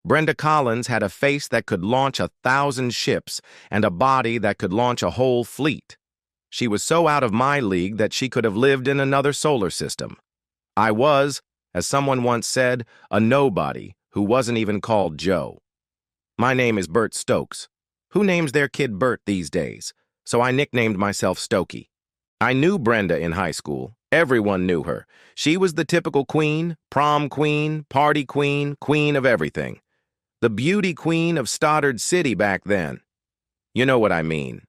Brenda Collins had a face that could launch 1,000 ships and a body that could launch a whole fleet. She was so out of my league that she could have lived in another solar system. I was, as someone once said, a nobody who wasn't even called Joe. My name is Bert Stokes. Who names their kid Bert these days? So I nicknamed myself Stokey. I knew Brenda in high school. Everyone knew her. She was the typical queen, prom queen, party queen, queen of everything. The beauty queen of Stoddard City back then. You know what I mean.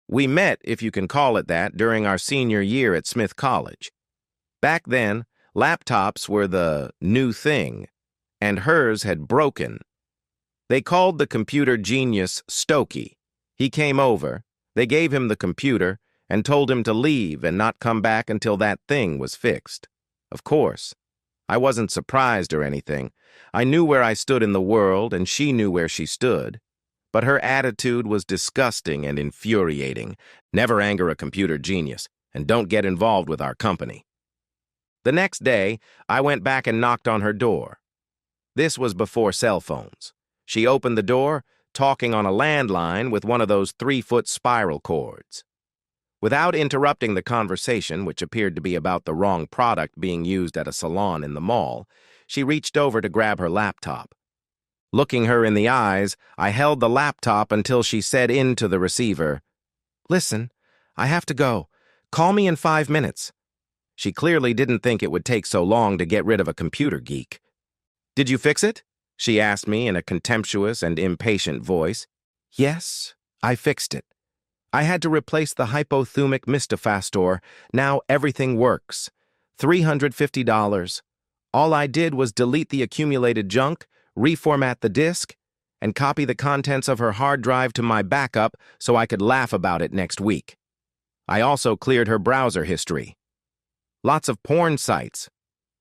We met, if you can call it that, during our senior year at Smith College. Back then, laptops were the new thing, and hers had broken. They called the computer genius Stokey. He came over, they gave him the computer, and told him to leave and not come back until that thing was fixed. Of course, I wasn't surprised or anything. I knew where I stood in the world, and she knew where she stood. But her attitude was disgusting and infuriating. Never anger a computer genius, and don't get involved with our company. The next day, I went back and knocked on her door. This was before cell phones. She opened the door, talking on a landline with one of those 3-foot spiral cords. Without interrupting the conversation, which appeared to be about the wrong product being used at a salon in the mall, she reached over to grab her laptop. Looking her in the eyes, I held the laptop until she said into the receiver, "Listen, I have to go. Call me in 5 minutes." She clearly didn't think it would take so long to get rid of a computer geek. "Did you fix it?" she asked me in a contemptuous and impatient voice. "Yes, I fixed it. I had to replace the hypothumic mistafastor. Now everything works. $350. All I did was delete the accumulated junk, reformat the disk, and copy the contents of her hard drive to my backup so I could laugh about it next week. I also cleared her browser history. Lots of porn sites.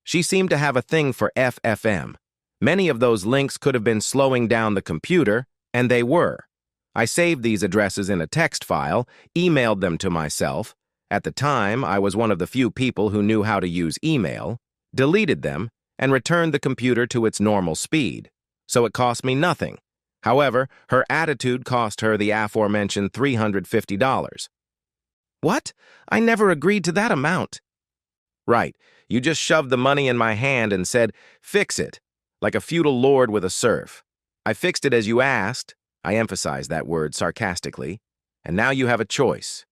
She seemed to have a thing for FFM. Many of those links could have been slowing down the computer, and they were. I saved these addresses in a text file, emailed them to myself. At the time, I was one of the few people who knew how to use email, deleted them, and returned the computer to its normal speed. So it cost me nothing. However, her attitude cost her the aforementioned $350. "What? I never agreed to that amount." "Right. You just shoved the money in my hand and said, 'Fix it,' like a feudal lord with a serf. I fixed it as you asked." I emphasized that word sarcastically. "And now you have a choice.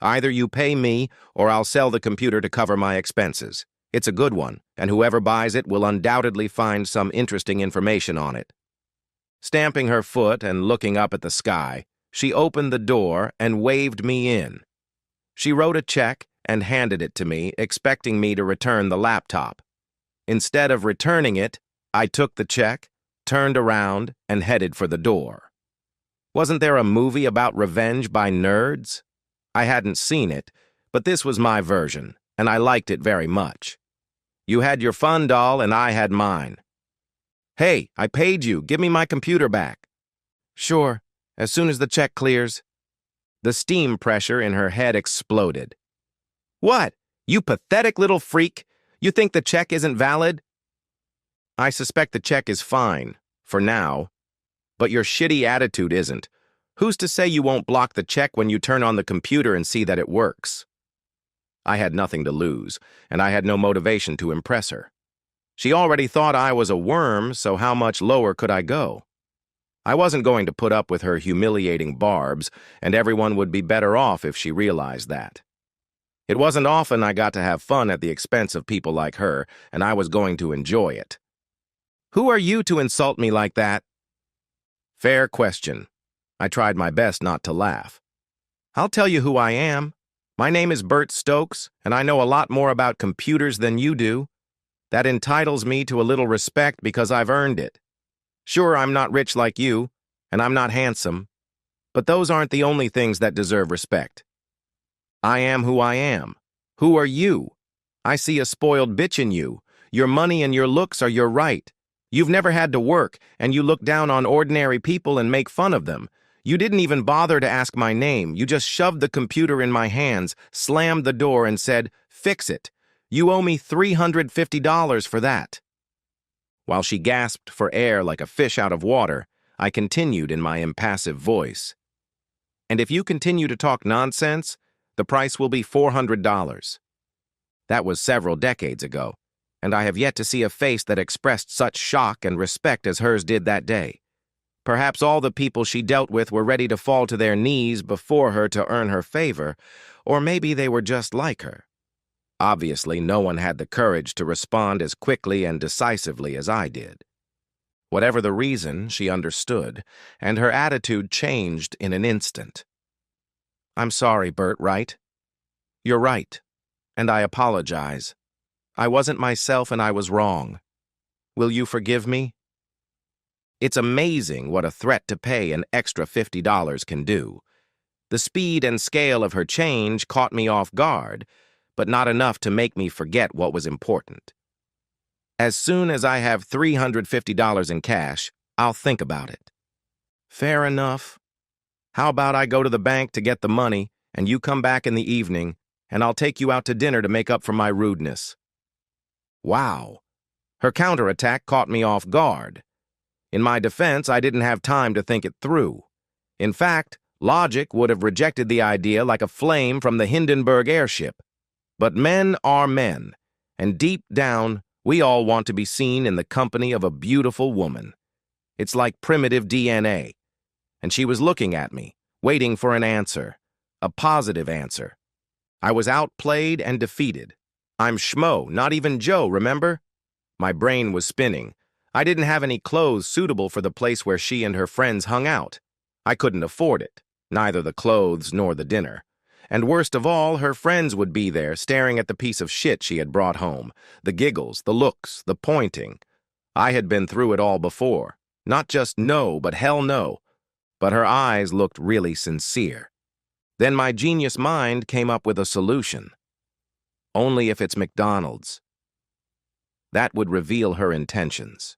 Either you pay me, or I'll sell the computer to cover my expenses. It's a good one, and whoever buys it will undoubtedly find some interesting information on it." Stamping her foot and looking up at the sky, she opened the door and waved me in. She wrote a check and handed it to me, expecting me to return the laptop. Instead of returning it, I took the check, turned around, and headed for the door. Wasn't there a movie about revenge by nerds? I hadn't seen it, but this was my version, and I liked it very much. You had your fun doll, and I had mine. "Hey, I paid you. Give me my computer back." "Sure, as soon as the check clears." The steam pressure in her head exploded. "What? You pathetic little freak? You think the check isn't valid?" "I suspect the check is fine, for now. But your shitty attitude isn't. Who's to say you won't block the check when you turn on the computer and see that it works?" I had nothing to lose, and I had no motivation to impress her. She already thought I was a worm, so how much lower could I go? I wasn't going to put up with her humiliating barbs, and everyone would be better off if she realized that. It wasn't often I got to have fun at the expense of people like her, and I was going to enjoy it. "Who are you to insult me like that?" "Fair question." I tried my best not to laugh. "I'll tell you who I am. My name is Bert Stokes, and I know a lot more about computers than you do. That entitles me to a little respect because I've earned it. Sure, I'm not rich like you, and I'm not handsome, but those aren't the only things that deserve respect. I am who I am. Who are you? I see a spoiled bitch in you. Your money and your looks are your right. You've never had to work, and you look down on ordinary people and make fun of them. You didn't even bother to ask my name. You just shoved the computer in my hands, slammed the door, and said, 'Fix it.' You owe me $350 for that." While she gasped for air like a fish out of water, I continued in my impassive voice. And if you continue to talk nonsense, the price will be $400. That was several decades ago, and I have yet to see a face that expressed such shock and respect as hers did that day. Perhaps all the people she dealt with were ready to fall to their knees before her to earn her favor, or maybe they were just like her. Obviously, no one had the courage to respond as quickly and decisively as I did. Whatever the reason, she understood, and her attitude changed in an instant. "I'm sorry, Bert, right?" "You're right, and I apologize. I wasn't myself and I was wrong. Will you forgive me?" It's amazing what a threat to pay an extra $50 can do. The speed and scale of her change caught me off guard, but not enough to make me forget what was important. "As soon as I have $350 in cash, I'll think about it." "Fair enough. How about I go to the bank to get the money, and you come back in the evening, and I'll take you out to dinner to make up for my rudeness." Wow. Her counterattack caught me off guard. In my defense, I didn't have time to think it through. In fact, logic would have rejected the idea like a flame from the Hindenburg airship. But men are men, and deep down, we all want to be seen in the company of a beautiful woman. It's like primitive DNA. And she was looking at me, waiting for an answer, a positive answer. I was outplayed and defeated. I'm Schmo, not even Joe, remember? My brain was spinning. I didn't have any clothes suitable for the place where she and her friends hung out. I couldn't afford it, neither the clothes nor the dinner. And worst of all, her friends would be there staring at the piece of shit she had brought home, the giggles, the looks, the pointing. I had been through it all before. Not just no, but hell no. But her eyes looked really sincere. Then my genius mind came up with a solution. Only if it's McDonald's. That would reveal her intentions.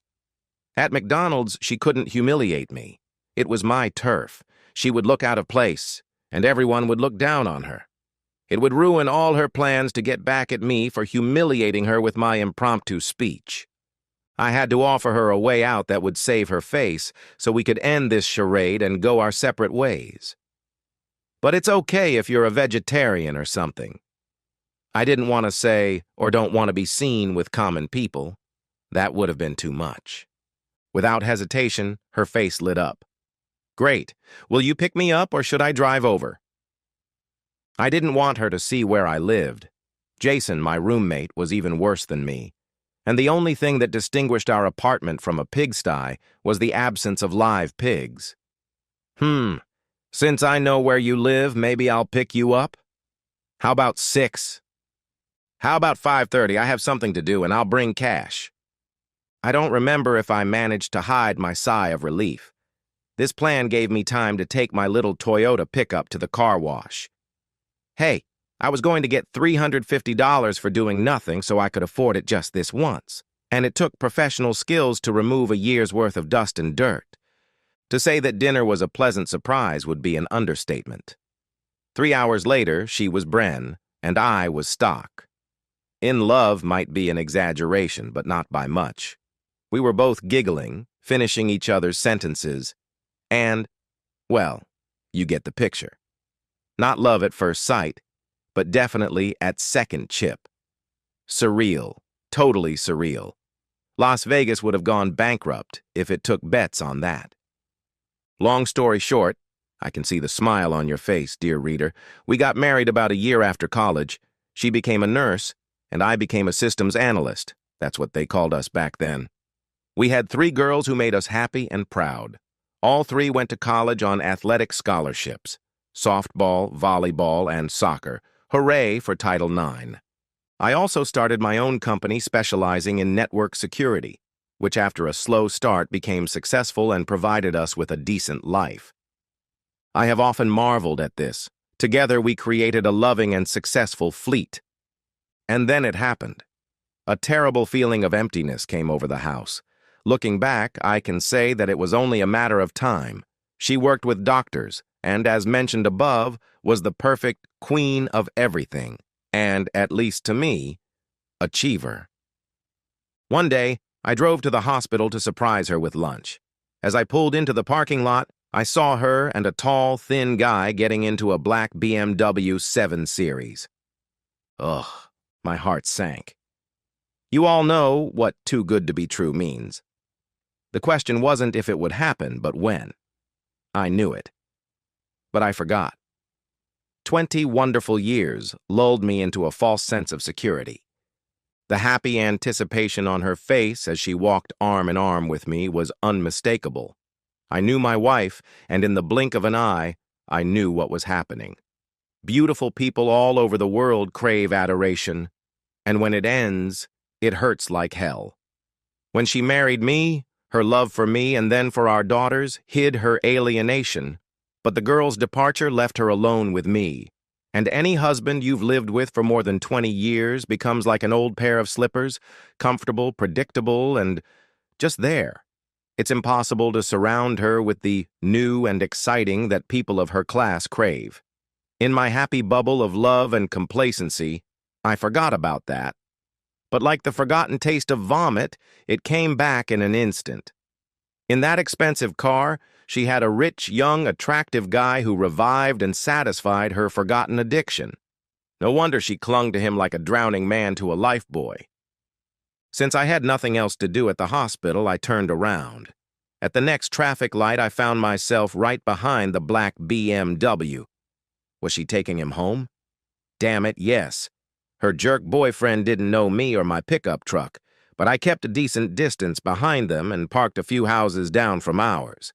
At McDonald's, she couldn't humiliate me. It was my turf. She would look out of place, and everyone would look down on her. It would ruin all her plans to get back at me for humiliating her with my impromptu speech. I had to offer her a way out that would save her face so we could end this charade and go our separate ways. But it's okay if you're a vegetarian or something. I didn't want to say, or don't want to be seen with common people. That would have been too much. Without hesitation, her face lit up. "Great. Will you pick me up or should I drive over?" I didn't want her to see where I lived. Jason, my roommate, was even worse than me. And the only thing that distinguished our apartment from a pigsty was the absence of live pigs. Since I know where you live, maybe I'll pick you up? How about 6? How about 5:30? I have something to do and I'll bring cash. I don't remember if I managed to hide my sigh of relief. This plan gave me time to take my little Toyota pickup to the car wash. Hey, I was going to get $350 for doing nothing so I could afford it just this once, and it took professional skills to remove a year's worth of dust and dirt. To say that dinner was a pleasant surprise would be an understatement. 3 hours later, she was Bren, and I was Stock. In love might be an exaggeration, but not by much. We were both giggling, finishing each other's sentences, and, well, you get the picture. Not love at first sight, but definitely at second chip. Surreal, totally surreal. Las Vegas would have gone bankrupt if it took bets on that. Long story short, I can see the smile on your face, dear reader. We got married about a year after college. She became a nurse, and I became a systems analyst. That's what they called us back then. We had 3 girls who made us happy and proud. All 3 went to college on athletic scholarships: softball, volleyball, and soccer. Hooray for Title IX. I also started my own company specializing in network security, which after a slow start became successful and provided us with a decent life. I have often marveled at this. Together we created a loving and successful fleet. And then it happened. A terrible feeling of emptiness came over the house. Looking back, I can say that it was only a matter of time. She worked with doctors, and as mentioned above, was the perfect queen of everything, and, at least to me, achiever. One day, I drove to the hospital to surprise her with lunch. As I pulled into the parking lot, I saw her and a tall, thin guy getting into a black BMW 7 Series. Ugh, my heart sank. You all know what too good to be true means. The question wasn't if it would happen, but when. I knew it. But I forgot. 20 wonderful years lulled me into a false sense of security. The happy anticipation on her face as she walked arm in arm with me was unmistakable. I knew my wife, and in the blink of an eye, I knew what was happening. Beautiful people all over the world crave adoration, and when it ends, it hurts like hell. When she married me, her love for me and then for our daughters hid her alienation, but the girl's departure left her alone with me. And any husband you've lived with for more than 20 years becomes like an old pair of slippers, comfortable, predictable, and just there. It's impossible to surround her with the new and exciting that people of her class crave. In my happy bubble of love and complacency, I forgot about that. But like the forgotten taste of vomit, it came back in an instant. In that expensive car, she had a rich, young, attractive guy who revived and satisfied her forgotten addiction. No wonder she clung to him like a drowning man to a lifebuoy. Since I had nothing else to do at the hospital, I turned around. At the next traffic light, I found myself right behind the black BMW. Was she taking him home? Damn it, yes. Her jerk boyfriend didn't know me or my pickup truck, but I kept a decent distance behind them and parked a few houses down from ours.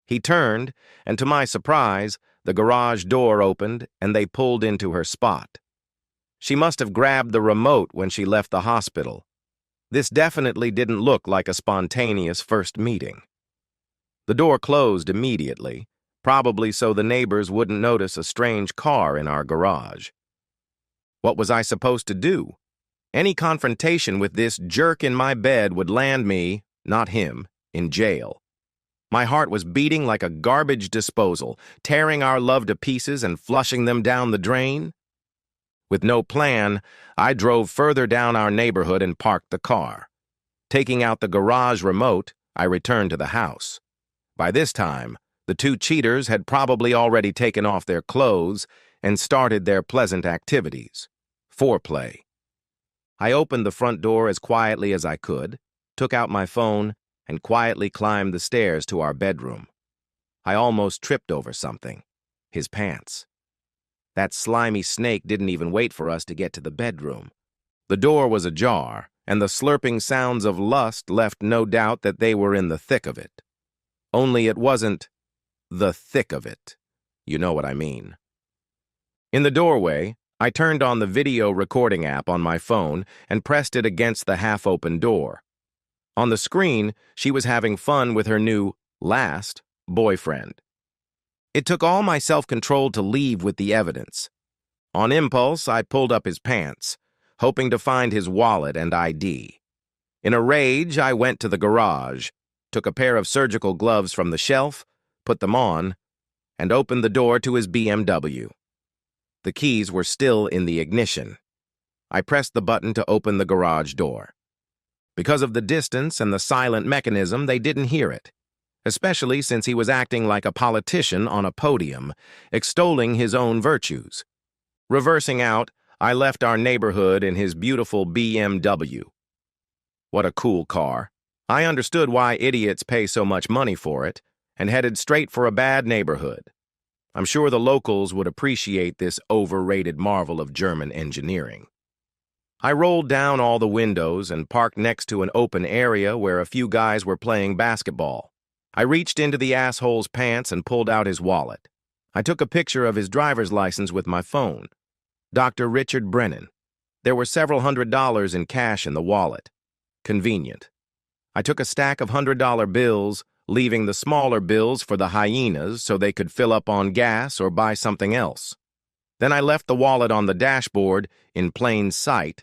He turned, and to my surprise, the garage door opened and they pulled into her spot. She must have grabbed the remote when she left the hospital. This definitely didn't look like a spontaneous first meeting. The door closed immediately, probably so the neighbors wouldn't notice a strange car in our garage. What was I supposed to do? Any confrontation with this jerk in my bed would land me, not him, in jail. My heart was beating like a garbage disposal, tearing our love to pieces and flushing them down the drain. With no plan, I drove further down our neighborhood and parked the car. Taking out the garage remote, I returned to the house. By this time, the two cheaters had probably already taken off their clothes and started their pleasant activities. Foreplay. I opened the front door as quietly as I could, took out my phone, and quietly climbed the stairs to our bedroom. I almost tripped over something. His pants. That slimy snake didn't even wait for us to get to the bedroom. The door was ajar, and the slurping sounds of lust left no doubt that they were in the thick of it. Only it wasn't the thick of it. You know what I mean. In the doorway, I turned on the video recording app on my phone and pressed it against the half-open door. On the screen, she was having fun with her new, last, boyfriend. It took all my self-control to leave with the evidence. On impulse, I pulled up his pants, hoping to find his wallet and ID. In a rage, I went to the garage, took a pair of surgical gloves from the shelf, put them on, and opened the door to his BMW. The keys were still in the ignition. I pressed the button to open the garage door. Because of the distance and the silent mechanism, they didn't hear it, especially since he was acting like a politician on a podium, extolling his own virtues. Reversing out, I left our neighborhood in his beautiful BMW. What a cool car. I understood why idiots pay so much money for it, and headed straight for a bad neighborhood. I'm sure the locals would appreciate this overrated marvel of German engineering. I rolled down all the windows and parked next to an open area where a few guys were playing basketball. I reached into the asshole's pants and pulled out his wallet. I took a picture of his driver's license with my phone. Dr. Richard Brennan. There were several $100s in cash in the wallet. Convenient. I took a stack of $100 bills, leaving the smaller bills for the hyenas so they could fill up on gas or buy something else. Then I left the wallet on the dashboard, in plain sight,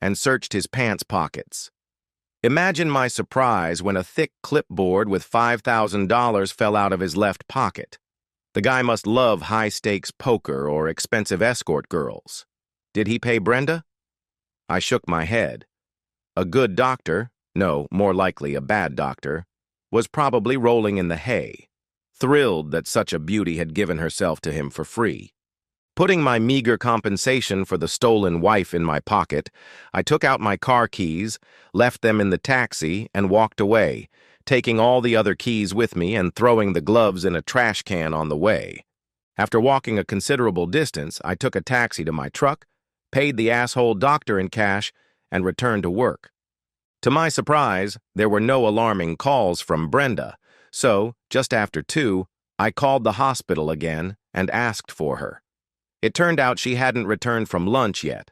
and searched his pants pockets. Imagine my surprise when a thick clipboard with $5,000 fell out of his left pocket. The guy must love high-stakes poker or expensive escort girls. Did he pay Brenda? I shook my head. A good doctor, no, more likely a bad doctor, was probably rolling in the hay, thrilled that such a beauty had given herself to him for free. Putting my meager compensation for the stolen wife in my pocket, I took out my car keys, left them in the taxi, and walked away, taking all the other keys with me and throwing the gloves in a trash can on the way. After walking a considerable distance, I took a taxi to my truck, paid the asshole doctor in cash, and returned to work. To my surprise, there were no alarming calls from Brenda, so, just after 2, I called the hospital again and asked for her. It turned out she hadn't returned from lunch yet.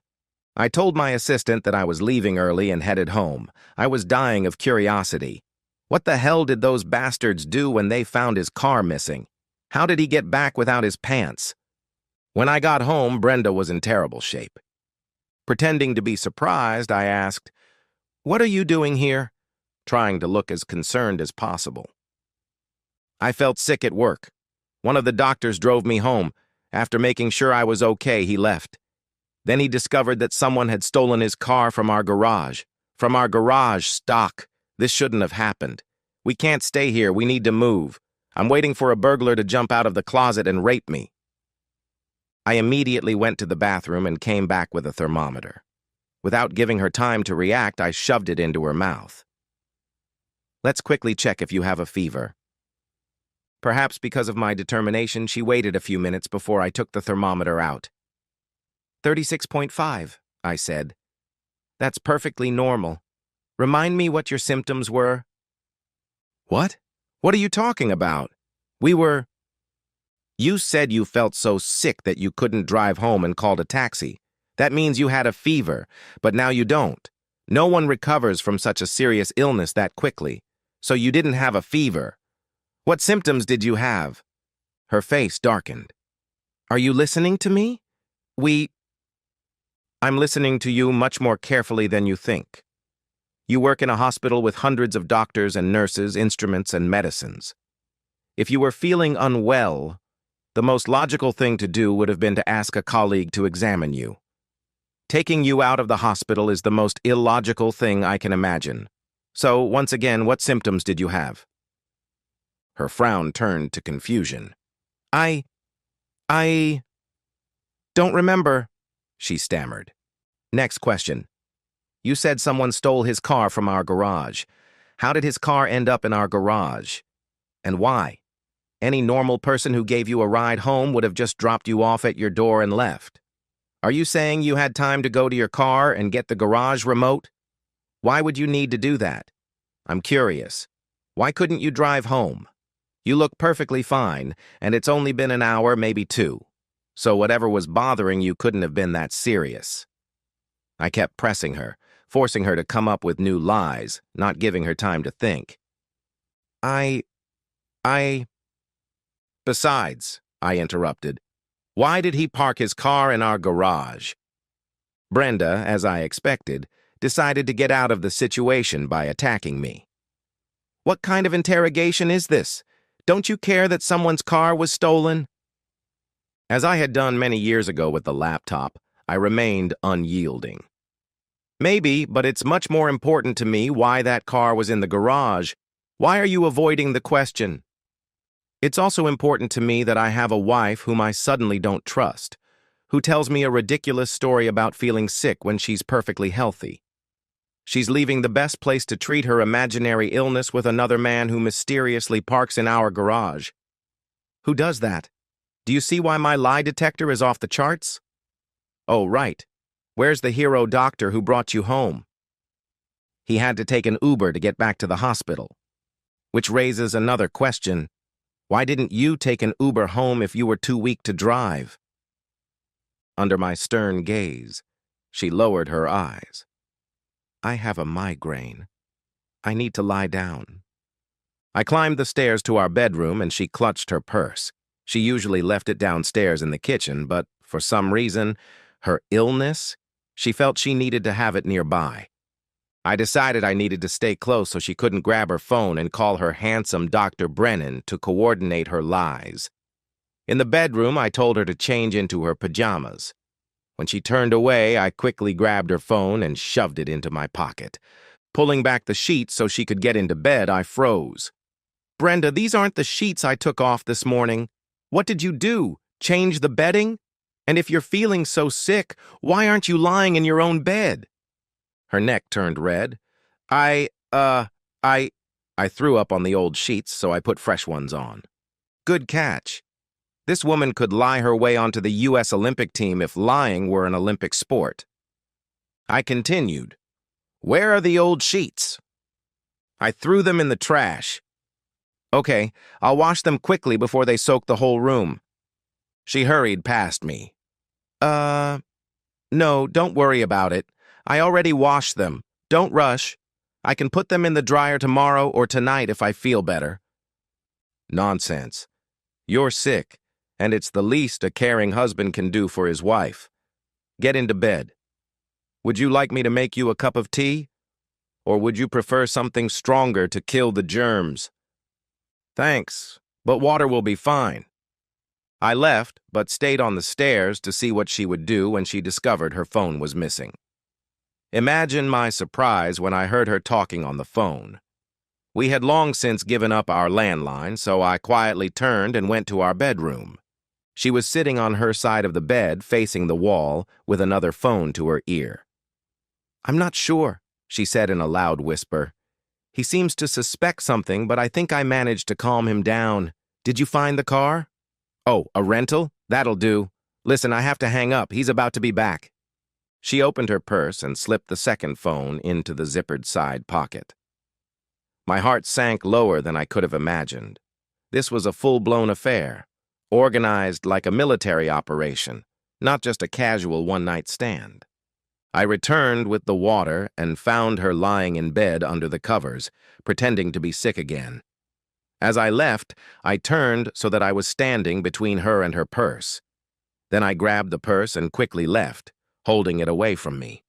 I told my assistant that I was leaving early and headed home. I was dying of curiosity. What the hell did those bastards do when they found his car missing? How did he get back without his pants? When I got home, Brenda was in terrible shape. Pretending to be surprised, I asked, "What are you doing here?" trying to look as concerned as possible. I felt sick at work. One of the doctors drove me home. After making sure I was okay, he left. Then he discovered that someone had stolen his car from our garage. From our garage stock. This shouldn't have happened. We can't stay here. We need to move. I'm waiting for a burglar to jump out of the closet and rape me. I immediately went to the bathroom and came back with a thermometer. Without giving her time to react, I shoved it into her mouth. "Let's quickly check if you have a fever." Perhaps because of my determination, she waited a few minutes before I took the thermometer out. 36.5, I said. "That's perfectly normal. Remind me what your symptoms were." "What? What are you talking about? You said you felt so sick that you couldn't drive home and called a taxi. That means you had a fever, but now you don't. No one recovers from such a serious illness that quickly. So you didn't have a fever. What symptoms did you have?" Her face darkened. "Are you listening to me? I'm listening to you much more carefully than you think. You work in a hospital with hundreds of doctors and nurses, instruments, and medicines. If you were feeling unwell, the most logical thing to do would have been to ask a colleague to examine you. Taking you out of the hospital is the most illogical thing I can imagine. So, once again, what symptoms did you have?" Her frown turned to confusion. I don't remember," she stammered. "Next question. You said someone stole his car from our garage. How did his car end up in our garage? And why? Any normal person who gave you a ride home would have just dropped you off at your door and left. Are you saying you had time to go to your car and get the garage remote? Why would you need to do that? I'm curious. Why couldn't you drive home? You look perfectly fine, and it's only been an hour, maybe 2. So whatever was bothering you couldn't have been that serious." I kept pressing her, forcing her to come up with new lies, not giving her time to think. Besides, I interrupted, why did he park his car in our garage? Brenda, as I expected, decided to get out of the situation by attacking me. "What kind of interrogation is this? Don't you care that someone's car was stolen?" As I had done many years ago with the laptop, I remained unyielding. "Maybe, but it's much more important to me why that car was in the garage. Why are you avoiding the question? It's also important to me that I have a wife whom I suddenly don't trust, who tells me a ridiculous story about feeling sick when she's perfectly healthy. She's leaving the best place to treat her imaginary illness with another man who mysteriously parks in our garage. Who does that? Do you see why my lie detector is off the charts? Oh, right. Where's the hero doctor who brought you home? He had to take an Uber to get back to the hospital. Which raises another question. Why didn't you take an Uber home if you were too weak to drive? Under my stern gaze, she lowered her eyes. I have a migraine. I need to lie down. I climbed the stairs to our bedroom and she clutched her purse. She usually left it downstairs in the kitchen, but for some reason, her illness, she felt she needed to have it nearby. I decided I needed to stay close so she couldn't grab her phone and call her handsome Dr. Brennan to coordinate her lies. In the bedroom, I told her to change into her pajamas. When she turned away, I quickly grabbed her phone and shoved it into my pocket. Pulling back the sheets so she could get into bed, I froze. "Brenda, these aren't the sheets I took off this morning. What did you do? Change the bedding? And if you're feeling so sick, why aren't you lying in your own bed?" Her neck turned red. I threw up on the old sheets, so I put fresh ones on. Good catch. This woman could lie her way onto the U.S. Olympic team if lying were an Olympic sport. I continued. "Where are the old sheets?" "I threw them in the trash." "Okay, I'll wash them quickly before they soak the whole room." She hurried past me. No, don't worry about it. I already washed them. Don't rush. I can put them in the dryer tomorrow or tonight if I feel better." Nonsense. You're sick, and it's the least a caring husband can do for his wife. Get into bed. Would you like me to make you a cup of tea? Or would you prefer something stronger to kill the germs? Thanks, but water will be fine. I left, but stayed on the stairs to see what she would do when she discovered her phone was missing. Imagine my surprise when I heard her talking on the phone. We had long since given up our landline, so I quietly turned and went to our bedroom. She was sitting on her side of the bed, facing the wall, with another phone to her ear. "I'm not sure," she said in a loud whisper. "He seems to suspect something, but I think I managed to calm him down. Did you find the car?" "Oh, a rental? That'll do. Listen, I have to hang up. He's about to be back." She opened her purse and slipped the second phone into the zippered side pocket. My heart sank lower than I could have imagined. This was a full-blown affair, organized like a military operation, not just a casual one-night stand. I returned with the water and found her lying in bed under the covers, pretending to be sick again. As I left, I turned so that I was standing between her and her purse. Then I grabbed the purse and quickly left, holding it away from me.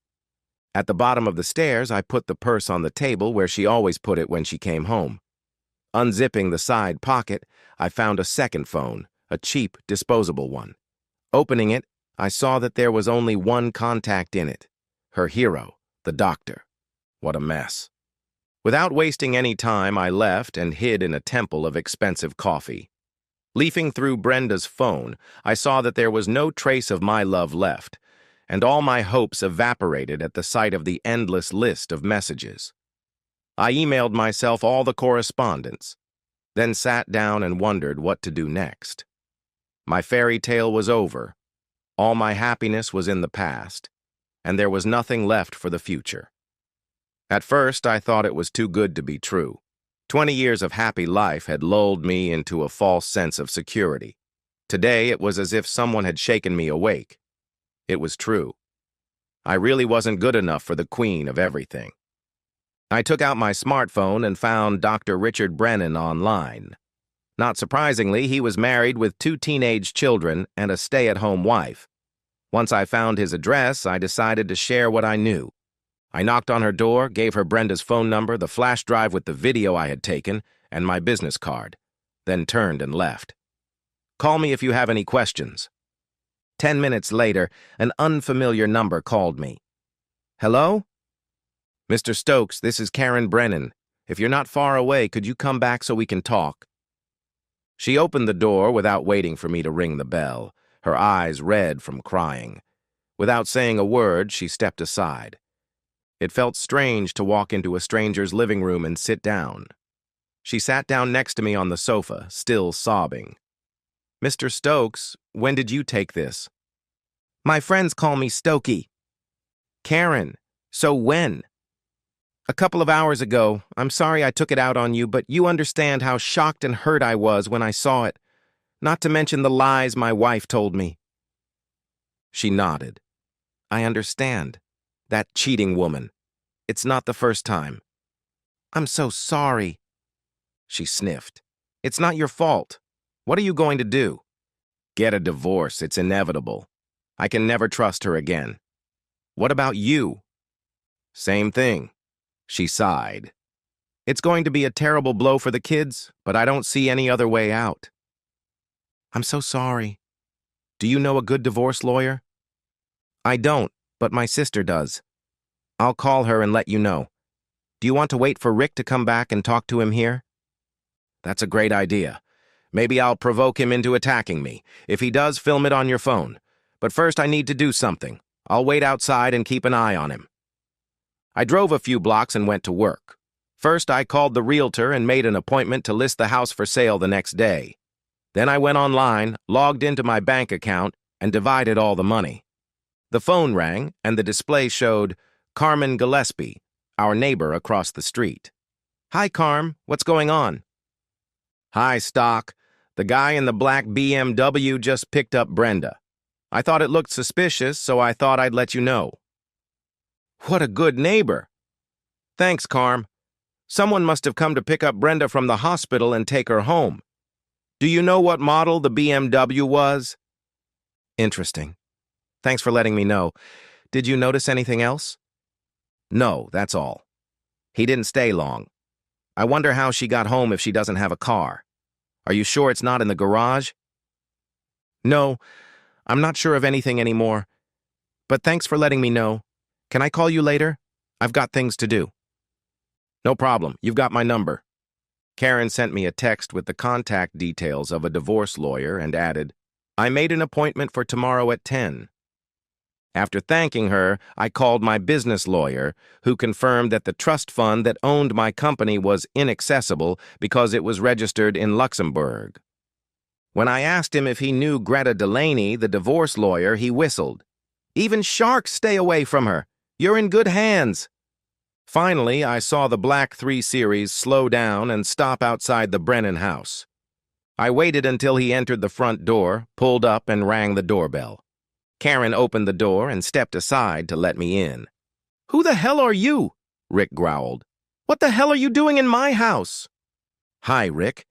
At the bottom of the stairs, I put the purse on the table where she always put it when she came home. Unzipping the side pocket, I found a second phone, a cheap, disposable one. Opening it, I saw that there was only one contact in it. Her hero, the doctor. What a mess. Without wasting any time, I left and hid in a temple of expensive coffee. Leafing through Brenda's phone, I saw that there was no trace of my love left, and all my hopes evaporated at the sight of the endless list of messages. I emailed myself all the correspondence, then sat down and wondered what to do next. My fairy tale was over. All my happiness was in the past, and there was nothing left for the future. At first, I thought it was too good to be true. 20 years of happy life had lulled me into a false sense of security. Today, it was as if someone had shaken me awake. It was true. I really wasn't good enough for the queen of everything. I took out my smartphone and found Dr. Richard Brennan online. Not surprisingly, he was married with 2 teenage children and a stay-at-home wife. Once I found his address, I decided to share what I knew. I knocked on her door, gave her Brenda's phone number, the flash drive with the video I had taken, and my business card, then turned and left. "Call me if you have any questions." 10 minutes later, an unfamiliar number called me. "Hello?" "Mr. Stokes, this is Karen Brennan. If you're not far away, could you come back so we can talk?" She opened the door without waiting for me to ring the bell, her eyes red from crying. Without saying a word, she stepped aside. It felt strange to walk into a stranger's living room and sit down. She sat down next to me on the sofa, still sobbing. "Mr. Stokes, when did you take this?" "My friends call me Stokey." "Karen, so when?" "A couple of hours ago. I'm sorry I took it out on you, but you understand how shocked and hurt I was when I saw it. Not to mention the lies my wife told me." She nodded. "I understand. That cheating woman. It's not the first time." "I'm so sorry." She sniffed. "It's not your fault. What are you going to do?" "Get a divorce. It's inevitable. I can never trust her again." "What about you?" "Same thing." She sighed. "It's going to be a terrible blow for the kids, but I don't see any other way out." "I'm so sorry. Do you know a good divorce lawyer?" "I don't, but my sister does. I'll call her and let you know." Do you want to wait for Rick to come back and talk to him here? That's a great idea. Maybe I'll provoke him into attacking me. If he does, film it on your phone. But first I need to do something. I'll wait outside and keep an eye on him. I drove a few blocks and went to work. First, I called the realtor and made an appointment to list the house for sale the next day. Then I went online, logged into my bank account, and divided all the money. The phone rang, and the display showed Carmen Gillespie, our neighbor across the street. Hi, Carm. What's going on? Hi, Stock. The guy in the black BMW just picked up Brenda. I thought it looked suspicious, so I thought I'd let you know. What a good neighbor. Thanks, Carm. Someone must have come to pick up Brenda from the hospital and take her home. Do you know what model the BMW was? Interesting. Thanks for letting me know. Did you notice anything else? No, that's all. He didn't stay long. I wonder how she got home if she doesn't have a car. Are you sure it's not in the garage? No, I'm not sure of anything anymore. But thanks for letting me know. Can I call you later? I've got things to do. No problem. You've got my number. Karen sent me a text with the contact details of a divorce lawyer and added, I made an appointment for tomorrow at 10. After thanking her, I called my business lawyer, who confirmed that the trust fund that owned my company was inaccessible because it was registered in Luxembourg. When I asked him if he knew Greta Delaney, the divorce lawyer, he whistled. Even sharks stay away from her. You're in good hands. Finally, I saw the Black 3 Series slow down and stop outside the Brennan house. I waited until he entered the front door, pulled up, and rang the doorbell. Karen opened the door and stepped aside to let me in. Who the hell are you? Rick growled. What the hell are you doing in my house? Hi, Rick.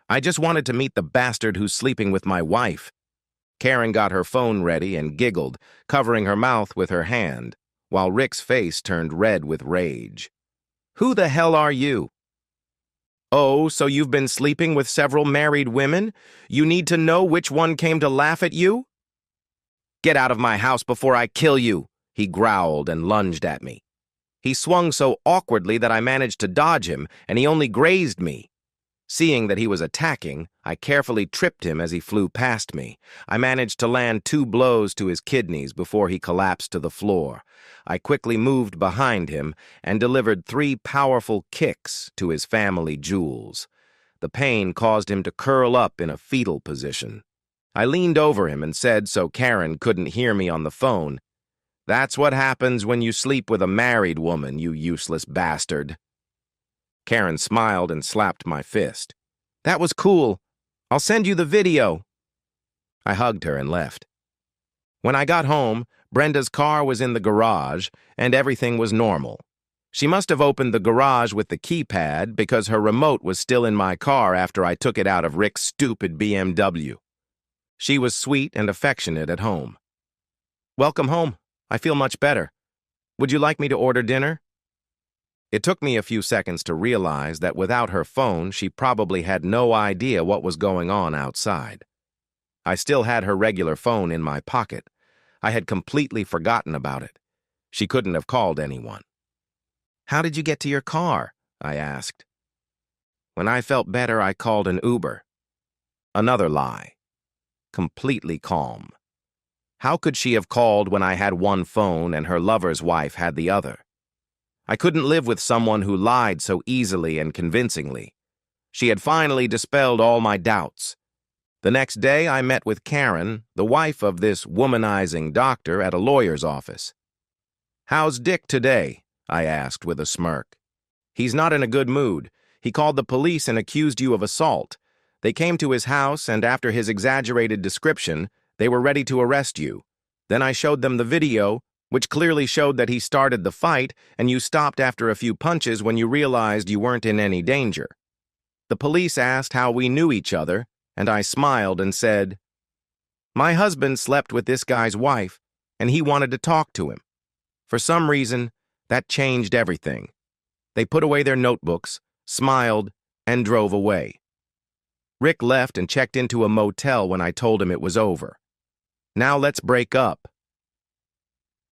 I just wanted to meet the bastard who's sleeping with my wife. Karen got her phone ready and giggled, covering her mouth with her hand, while Rick's face turned red with rage. Who the hell are you? Oh, so you've been sleeping with several married women? You need to know which one came to laugh at you? Get out of my house before I kill you, he growled and lunged at me. He swung so awkwardly that I managed to dodge him, and he only grazed me. Seeing that he was attacking, I carefully tripped him as he flew past me. I managed to land 2 blows to his kidneys before he collapsed to the floor. I quickly moved behind him and delivered 3 powerful kicks to his family jewels. The pain caused him to curl up in a fetal position. I leaned over him and said, so Karen couldn't hear me on the phone, That's what happens when you sleep with a married woman, you useless bastard. Karen smiled and slapped my fist. That was cool. I'll send you the video. I hugged her and left. When I got home, Brenda's car was in the garage, and everything was normal. She must have opened the garage with the keypad because her remote was still in my car after I took it out of Rick's stupid BMW. She was sweet and affectionate at home. Welcome home. I feel much better. Would you like me to order dinner? It took me a few seconds to realize that without her phone, she probably had no idea what was going on outside. I still had her regular phone in my pocket. I had completely forgotten about it. She couldn't have called anyone. How did you get to your car? I asked. When I felt better, I called an Uber. Another lie. Completely calm. How could she have called when I had one phone and her lover's wife had the other? I couldn't live with someone who lied so easily and convincingly. She had finally dispelled all my doubts. The next day, I met with Karen, the wife of this womanizing doctor, at a lawyer's office. How's Dick today? I asked with a smirk. He's not in a good mood. He called the police and accused you of assault. They came to his house, and after his exaggerated description, they were ready to arrest you. Then I showed them the video, which clearly showed that he started the fight, and you stopped after a few punches when you realized you weren't in any danger. The police asked how we knew each other, and I smiled and said, my husband slept with this guy's wife, and he wanted to talk to him. For some reason, that changed everything. They put away their notebooks, smiled, and drove away. Rick left and checked into a motel when I told him it was over. Now let's break up.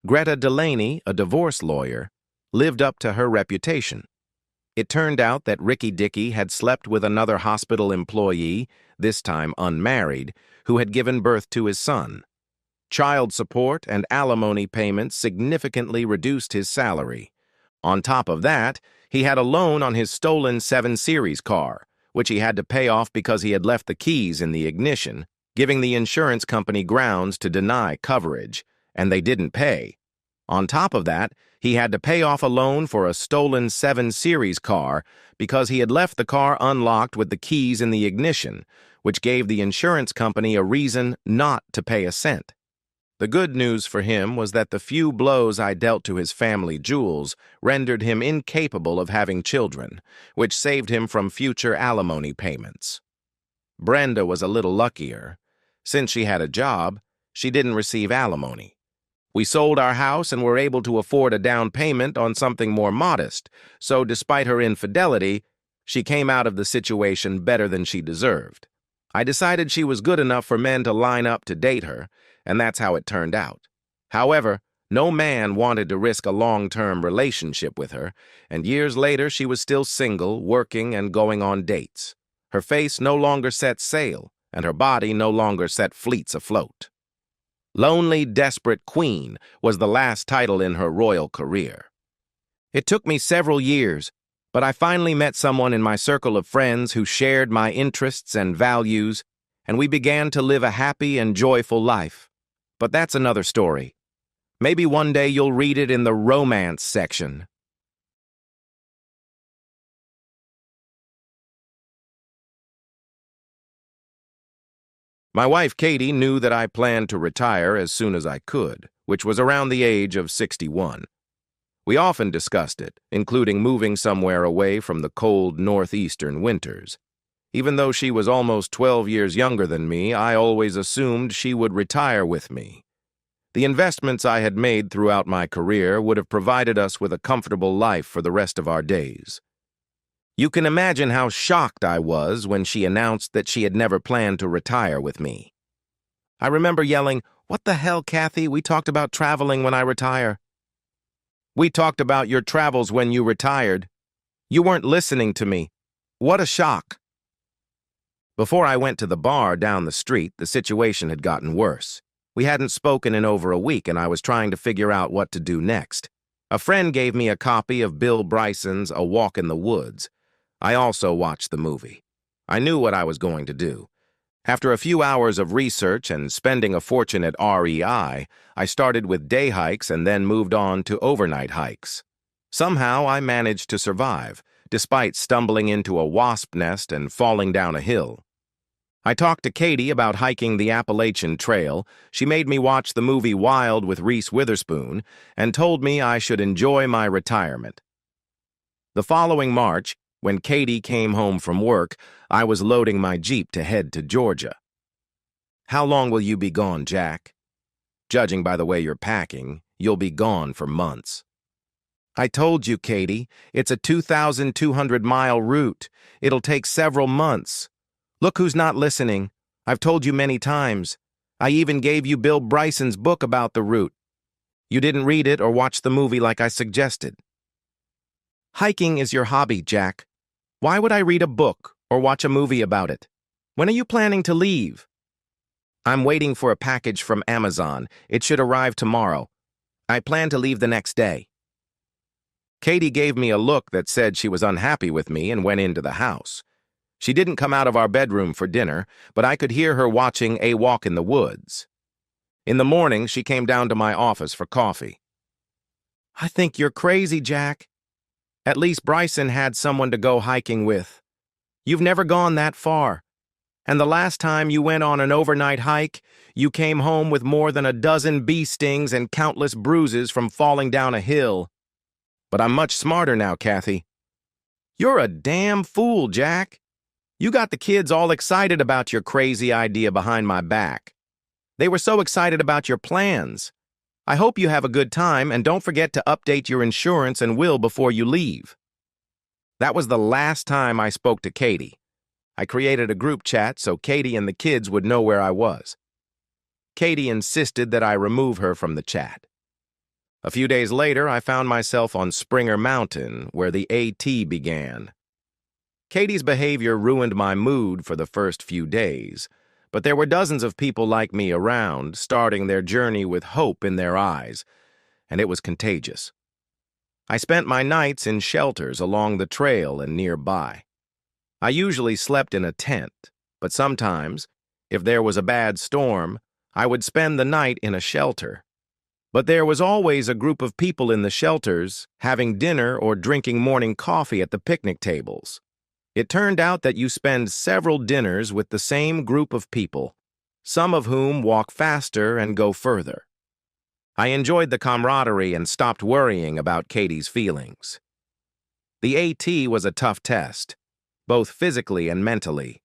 Greta Delaney, a divorce lawyer, lived up to her reputation. It turned out that Ricky Dickey had slept with another hospital employee, this time unmarried, who had given birth to his son. Child support and alimony payments significantly reduced his salary. On top of that, he had a loan on his stolen 7 Series car, which he had to pay off because he had left the keys in the ignition, giving the insurance company grounds to deny coverage, and they didn't pay. On top of that, he had to pay off a loan for a stolen 7 Series car because he had left the car unlocked with the keys in the ignition, which gave the insurance company a reason not to pay a cent. The good news for him was that the few blows I dealt to his family jewels rendered him incapable of having children, which saved him from future alimony payments. Brenda was a little luckier. Since she had a job, she didn't receive alimony. We sold our house and were able to afford a down payment on something more modest, so despite her infidelity, she came out of the situation better than she deserved. I decided she was good enough for men to line up to date her, and that's how it turned out. However, no man wanted to risk a long-term relationship with her, and years later she was still single, working, and going on dates. Her face no longer set sail, and her body no longer set fleets afloat. Lonely, Desperate Queen was the last title in her royal career. It took me several years, but I finally met someone in my circle of friends who shared my interests and values, and we began to live a happy and joyful life. But that's another story. Maybe one day you'll read it in the romance section. My wife Katie knew that I planned to retire as soon as I could, which was around the age of 61. We often discussed it, including moving somewhere away from the cold northeastern winters. Even though she was almost 12 years younger than me, I always assumed she would retire with me. The investments I had made throughout my career would have provided us with a comfortable life for the rest of our days. You can imagine how shocked I was when she announced that she had never planned to retire with me. I remember yelling, "What the hell, Kathy? We talked about traveling when I retire." "We talked about your travels when you retired. You weren't listening to me. What a shock." Before I went to the bar down the street, the situation had gotten worse. We hadn't spoken in over a week, and I was trying to figure out what to do next. A friend gave me a copy of Bill Bryson's A Walk in the Woods. I also watched the movie. I knew what I was going to do. After a few hours of research and spending a fortune at REI, I started with day hikes and then moved on to overnight hikes. Somehow I managed to survive, despite stumbling into a wasp nest and falling down a hill. I talked to Katie about hiking the Appalachian Trail. She made me watch the movie Wild with Reese Witherspoon and told me I should enjoy my retirement. The following March, when Katie came home from work, I was loading my Jeep to head to Georgia. "How long will you be gone, Jack?" "Judging by the way you're packing, you'll be gone for months." "I told you, Katie, it's a 2,200-mile route. It'll take several months. Look who's not listening. I've told you many times. I even gave you Bill Bryson's book about the route. You didn't read it or watch the movie like I suggested." "Hiking is your hobby, Jack. Why would I read a book or watch a movie about it? When are you planning to leave?" "I'm waiting for a package from Amazon. It should arrive tomorrow. I plan to leave the next day." Katie gave me a look that said she was unhappy with me and went into the house. She didn't come out of our bedroom for dinner, but I could hear her watching A Walk in the Woods. In the morning, she came down to my office for coffee. "I think you're crazy, Jack. At least Bryson had someone to go hiking with. You've never gone that far. And the last time you went on an overnight hike, you came home with more than a dozen bee stings and countless bruises from falling down a hill. But I'm much smarter now, Kathy." "You're a damn fool, Jack. You got the kids all excited about your crazy idea behind my back. They were so excited about your plans. I hope you have a good time, and don't forget to update your insurance and will before you leave." That was the last time I spoke to Katie. I created a group chat so Katie and the kids would know where I was. Katie insisted that I remove her from the chat. A few days later, I found myself on Springer Mountain, where the AT began. Katie's behavior ruined my mood for the first few days, but there were dozens of people like me around, starting their journey with hope in their eyes, and it was contagious. I spent my nights in shelters along the trail and nearby. I usually slept in a tent, but sometimes, if there was a bad storm, I would spend the night in a shelter. But there was always a group of people in the shelters having dinner or drinking morning coffee at the picnic tables. It turned out that you spend several dinners with the same group of people, some of whom walk faster and go further. I enjoyed the camaraderie and stopped worrying about Katie's feelings. The AT was a tough test, both physically and mentally.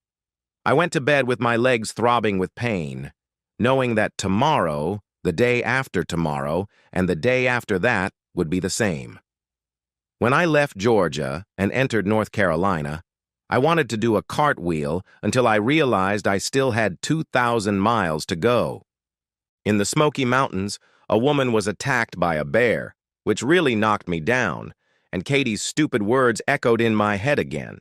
I went to bed with my legs throbbing with pain, knowing that tomorrow, the day after tomorrow, and the day after that would be the same. When I left Georgia and entered North Carolina, I wanted to do a cartwheel until I realized I still had 2,000 miles to go. In the Smoky Mountains, a woman was attacked by a bear, which really knocked me down, and Katie's stupid words echoed in my head again.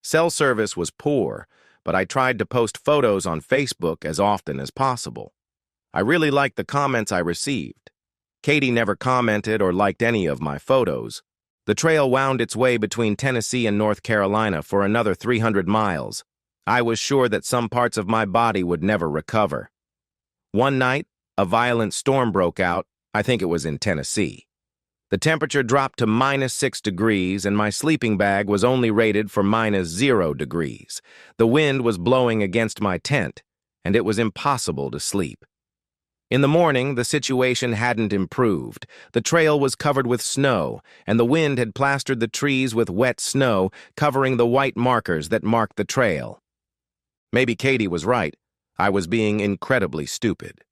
Cell service was poor, but I tried to post photos on Facebook as often as possible. I really liked the comments I received. Katie never commented or liked any of my photos. The trail wound its way between Tennessee and North Carolina for another 300 miles. I was sure that some parts of my body would never recover. One night, a violent storm broke out. I think it was in Tennessee. The temperature dropped to -6 degrees, and my sleeping bag was only rated for -0 degrees. The wind was blowing against my tent, and it was impossible to sleep. In the morning, the situation hadn't improved. The trail was covered with snow, and the wind had plastered the trees with wet snow, covering the white markers that marked the trail. Maybe Katie was right. I was being incredibly stupid.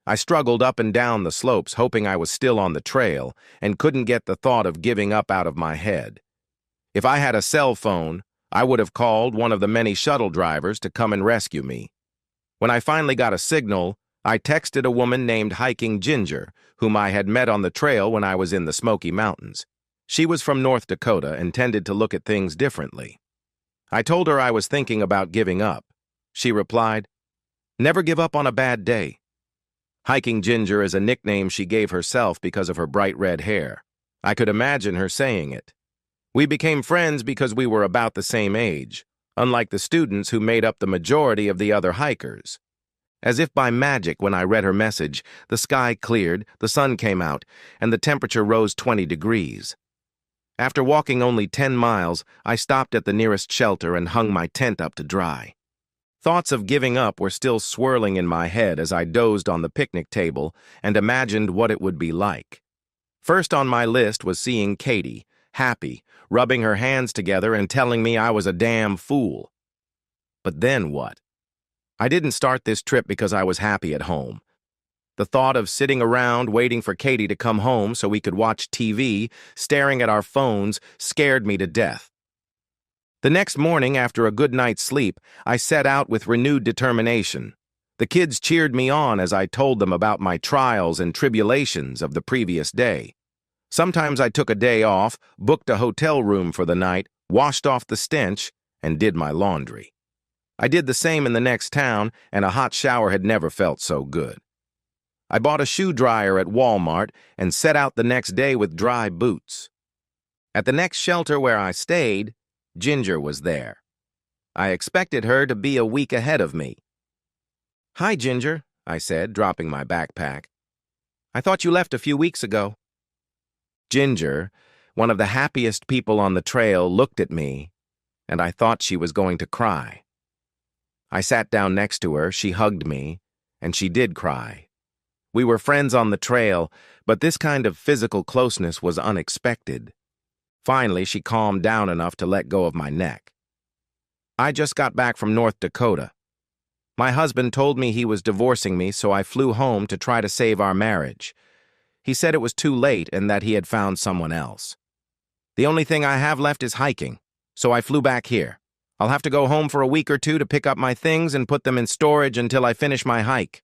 I struggled up and down the slopes, hoping I was still on the trail, and couldn't get the thought of giving up out of my head. If I had a cell phone, I would have called one of the many shuttle drivers to come and rescue me. When I finally got a signal, I texted a woman named Hiking Ginger, whom I had met on the trail when I was in the Smoky Mountains. She was from North Dakota and tended to look at things differently. I told her I was thinking about giving up. She replied, "Never give up on a bad day." Hiking Ginger is a nickname she gave herself because of her bright red hair. I could imagine her saying it. We became friends because we were about the same age, unlike the students who made up the majority of the other hikers. As if by magic, when I read her message, the sky cleared, the sun came out, and the temperature rose 20 degrees. After walking only 10 miles, I stopped at the nearest shelter and hung my tent up to dry. Thoughts of giving up were still swirling in my head as I dozed on the picnic table and imagined what it would be like. First on my list was seeing Katie, happy, rubbing her hands together and telling me I was a damn fool. But then what? I didn't start this trip because I was happy at home. The thought of sitting around waiting for Katie to come home so we could watch TV, staring at our phones, scared me to death. The next morning, after a good night's sleep, I set out with renewed determination. The kids cheered me on as I told them about my trials and tribulations of the previous day. Sometimes I took a day off, booked a hotel room for the night, washed off the stench, and did my laundry. I did the same in the next town, and a hot shower had never felt so good. I bought a shoe dryer at Walmart and set out the next day with dry boots. At the next shelter where I stayed, Ginger was there. I expected her to be a week ahead of me. "Hi, Ginger," I said, dropping my backpack. "I thought you left a few weeks ago." Ginger, one of the happiest people on the trail, looked at me, and I thought she was going to cry. I sat down next to her, she hugged me, and she did cry. We were friends on the trail, but this kind of physical closeness was unexpected. Finally, she calmed down enough to let go of my neck. "I just got back from North Dakota. My husband told me he was divorcing me, so I flew home to try to save our marriage. He said it was too late and that he had found someone else. The only thing I have left is hiking, so I flew back here. I'll have to go home for a week or two to pick up my things and put them in storage until I finish my hike."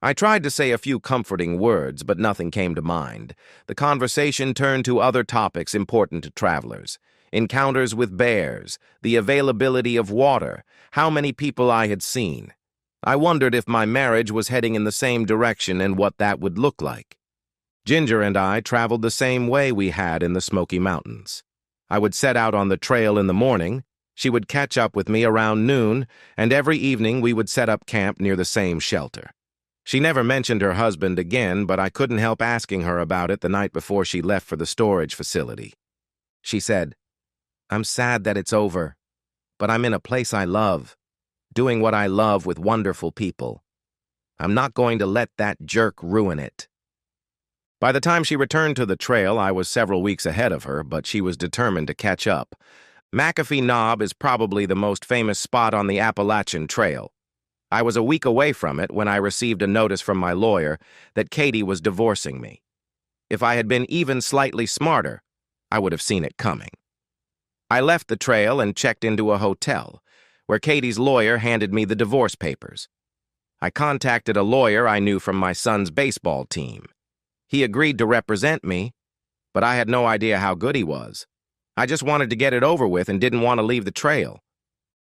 I tried to say a few comforting words, but nothing came to mind. The conversation turned to other topics important to travelers. Encounters with bears, the availability of water, how many people I had seen. I wondered if my marriage was heading in the same direction and what that would look like. Ginger and I traveled the same way we had in the Smoky Mountains. I would set out on the trail in the morning, she would catch up with me around noon, and every evening we would set up camp near the same shelter. She never mentioned her husband again, but I couldn't help asking her about it the night before she left for the storage facility. She said, "I'm sad that it's over, but I'm in a place I love, doing what I love with wonderful people. I'm not going to let that jerk ruin it." By the time she returned to the trail, I was several weeks ahead of her, but she was determined to catch up. McAfee Knob is probably the most famous spot on the Appalachian Trail. I was a week away from it when I received a notice from my lawyer that Katie was divorcing me. If I had been even slightly smarter, I would have seen it coming. I left the trail and checked into a hotel, where Katie's lawyer handed me the divorce papers. I contacted a lawyer I knew from my son's baseball team. He agreed to represent me, but I had no idea how good he was. I just wanted to get it over with and didn't want to leave the trail.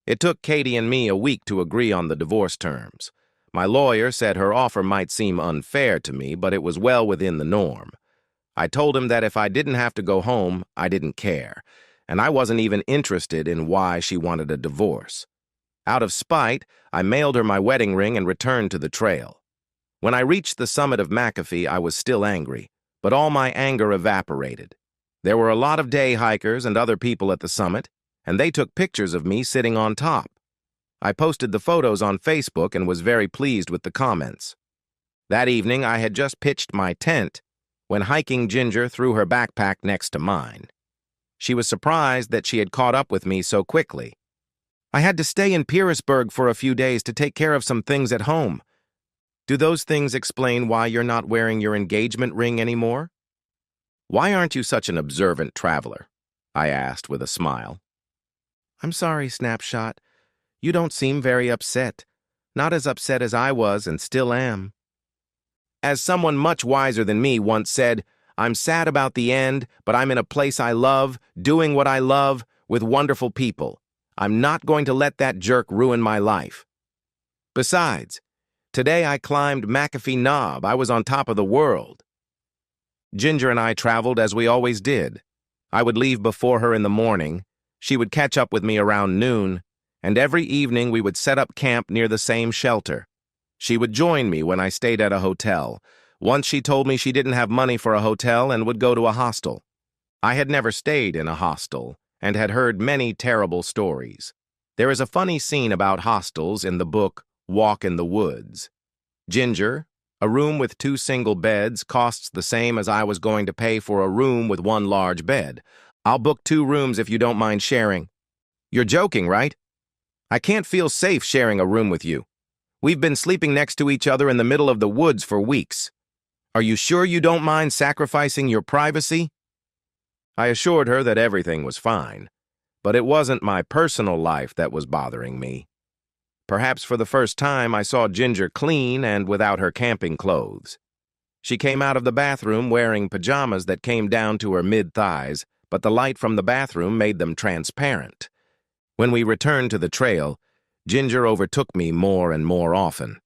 It took Katie and me a week to agree on the divorce terms. My lawyer said her offer might seem unfair to me, but it was well within the norm. I told him that if I didn't have to go home, I didn't care, and I wasn't even interested in why she wanted a divorce. Out of spite, I mailed her my wedding ring and returned to the trail. When I reached the summit of McAfee, I was still angry, but all my anger evaporated. There were a lot of day hikers and other people at the summit, and they took pictures of me sitting on top. I posted the photos on Facebook and was very pleased with the comments. That evening, I had just pitched my tent when hiking Ginger threw her backpack next to mine. She was surprised that she had caught up with me so quickly. "I had to stay in Petersburg for a few days to take care of some things at home. Do those things explain why you're not wearing your engagement ring anymore?" "Why aren't you such an observant traveler?" I asked with a smile. "I'm sorry, Snapshot. You don't seem very upset. Not as upset as I was and still am." As someone much wiser than me once said, "I'm sad about the end, but I'm in a place I love, doing what I love, with wonderful people. I'm not going to let that jerk ruin my life." Besides, today I climbed McAfee Knob. I was on top of the world. Ginger and I traveled as we always did. I would leave before her in the morning, she would catch up with me around noon, and every evening we would set up camp near the same shelter. She would join me when I stayed at a hotel. Once she told me she didn't have money for a hotel and would go to a hostel. I had never stayed in a hostel and had heard many terrible stories. There is a funny scene about hostels in the book Walk in the Woods. Ginger, a room with 2 single beds costs the same as I was going to pay for a room with 1 large bed. I'll book 2 rooms if you don't mind sharing. You're joking, right? I can't feel safe sharing a room with you. We've been sleeping next to each other in the middle of the woods for weeks. Are you sure you don't mind sacrificing your privacy? I assured her that everything was fine, but it wasn't my personal life that was bothering me. Perhaps for the first time, I saw Ginger clean and without her camping clothes. She came out of the bathroom wearing pajamas that came down to her mid-thighs, but the light from the bathroom made them transparent. When we returned to the trail, Ginger overtook me more and more often.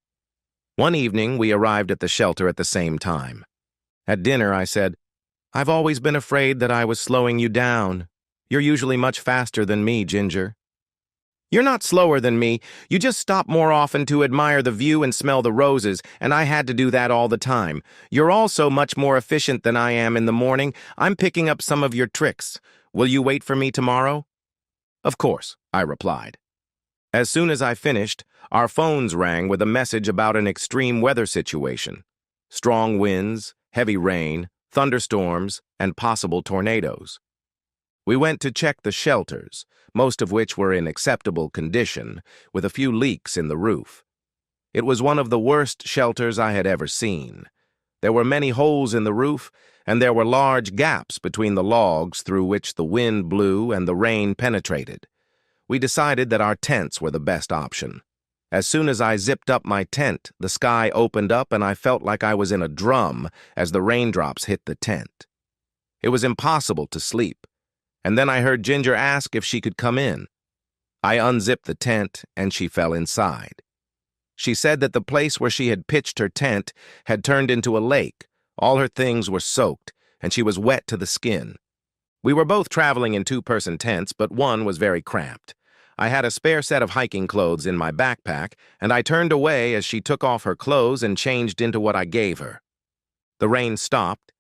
One evening, we arrived at the shelter at the same time. At dinner, I said, "I've always been afraid that I was slowing you down. You're usually much faster than me, Ginger." "You're not slower than me. You just stop more often to admire the view and smell the roses, and I had to do that all the time. You're also much more efficient than I am in the morning. I'm picking up some of your tricks. Will you wait for me tomorrow?" "Of course," I replied. As soon as I finished, our phones rang with a message about an extreme weather situation. Strong winds, heavy rain, thunderstorms, and possible tornadoes. We went to check the shelters, most of which were in acceptable condition, with a few leaks in the roof. It was one of the worst shelters I had ever seen. There were many holes in the roof, and there were large gaps between the logs through which the wind blew and the rain penetrated. We decided that our tents were the best option. As soon as I zipped up my tent, the sky opened up and I felt like I was in a drum as the raindrops hit the tent. It was impossible to sleep, and then I heard Ginger ask if she could come in. I unzipped the tent and she fell inside. She said that the place where she had pitched her tent had turned into a lake. All her things were soaked, and she was wet to the skin. We were both traveling in two-person tents, but one was very cramped. I had a spare set of hiking clothes in my backpack, and I turned away as she took off her clothes and changed into what I gave her. The rain stopped,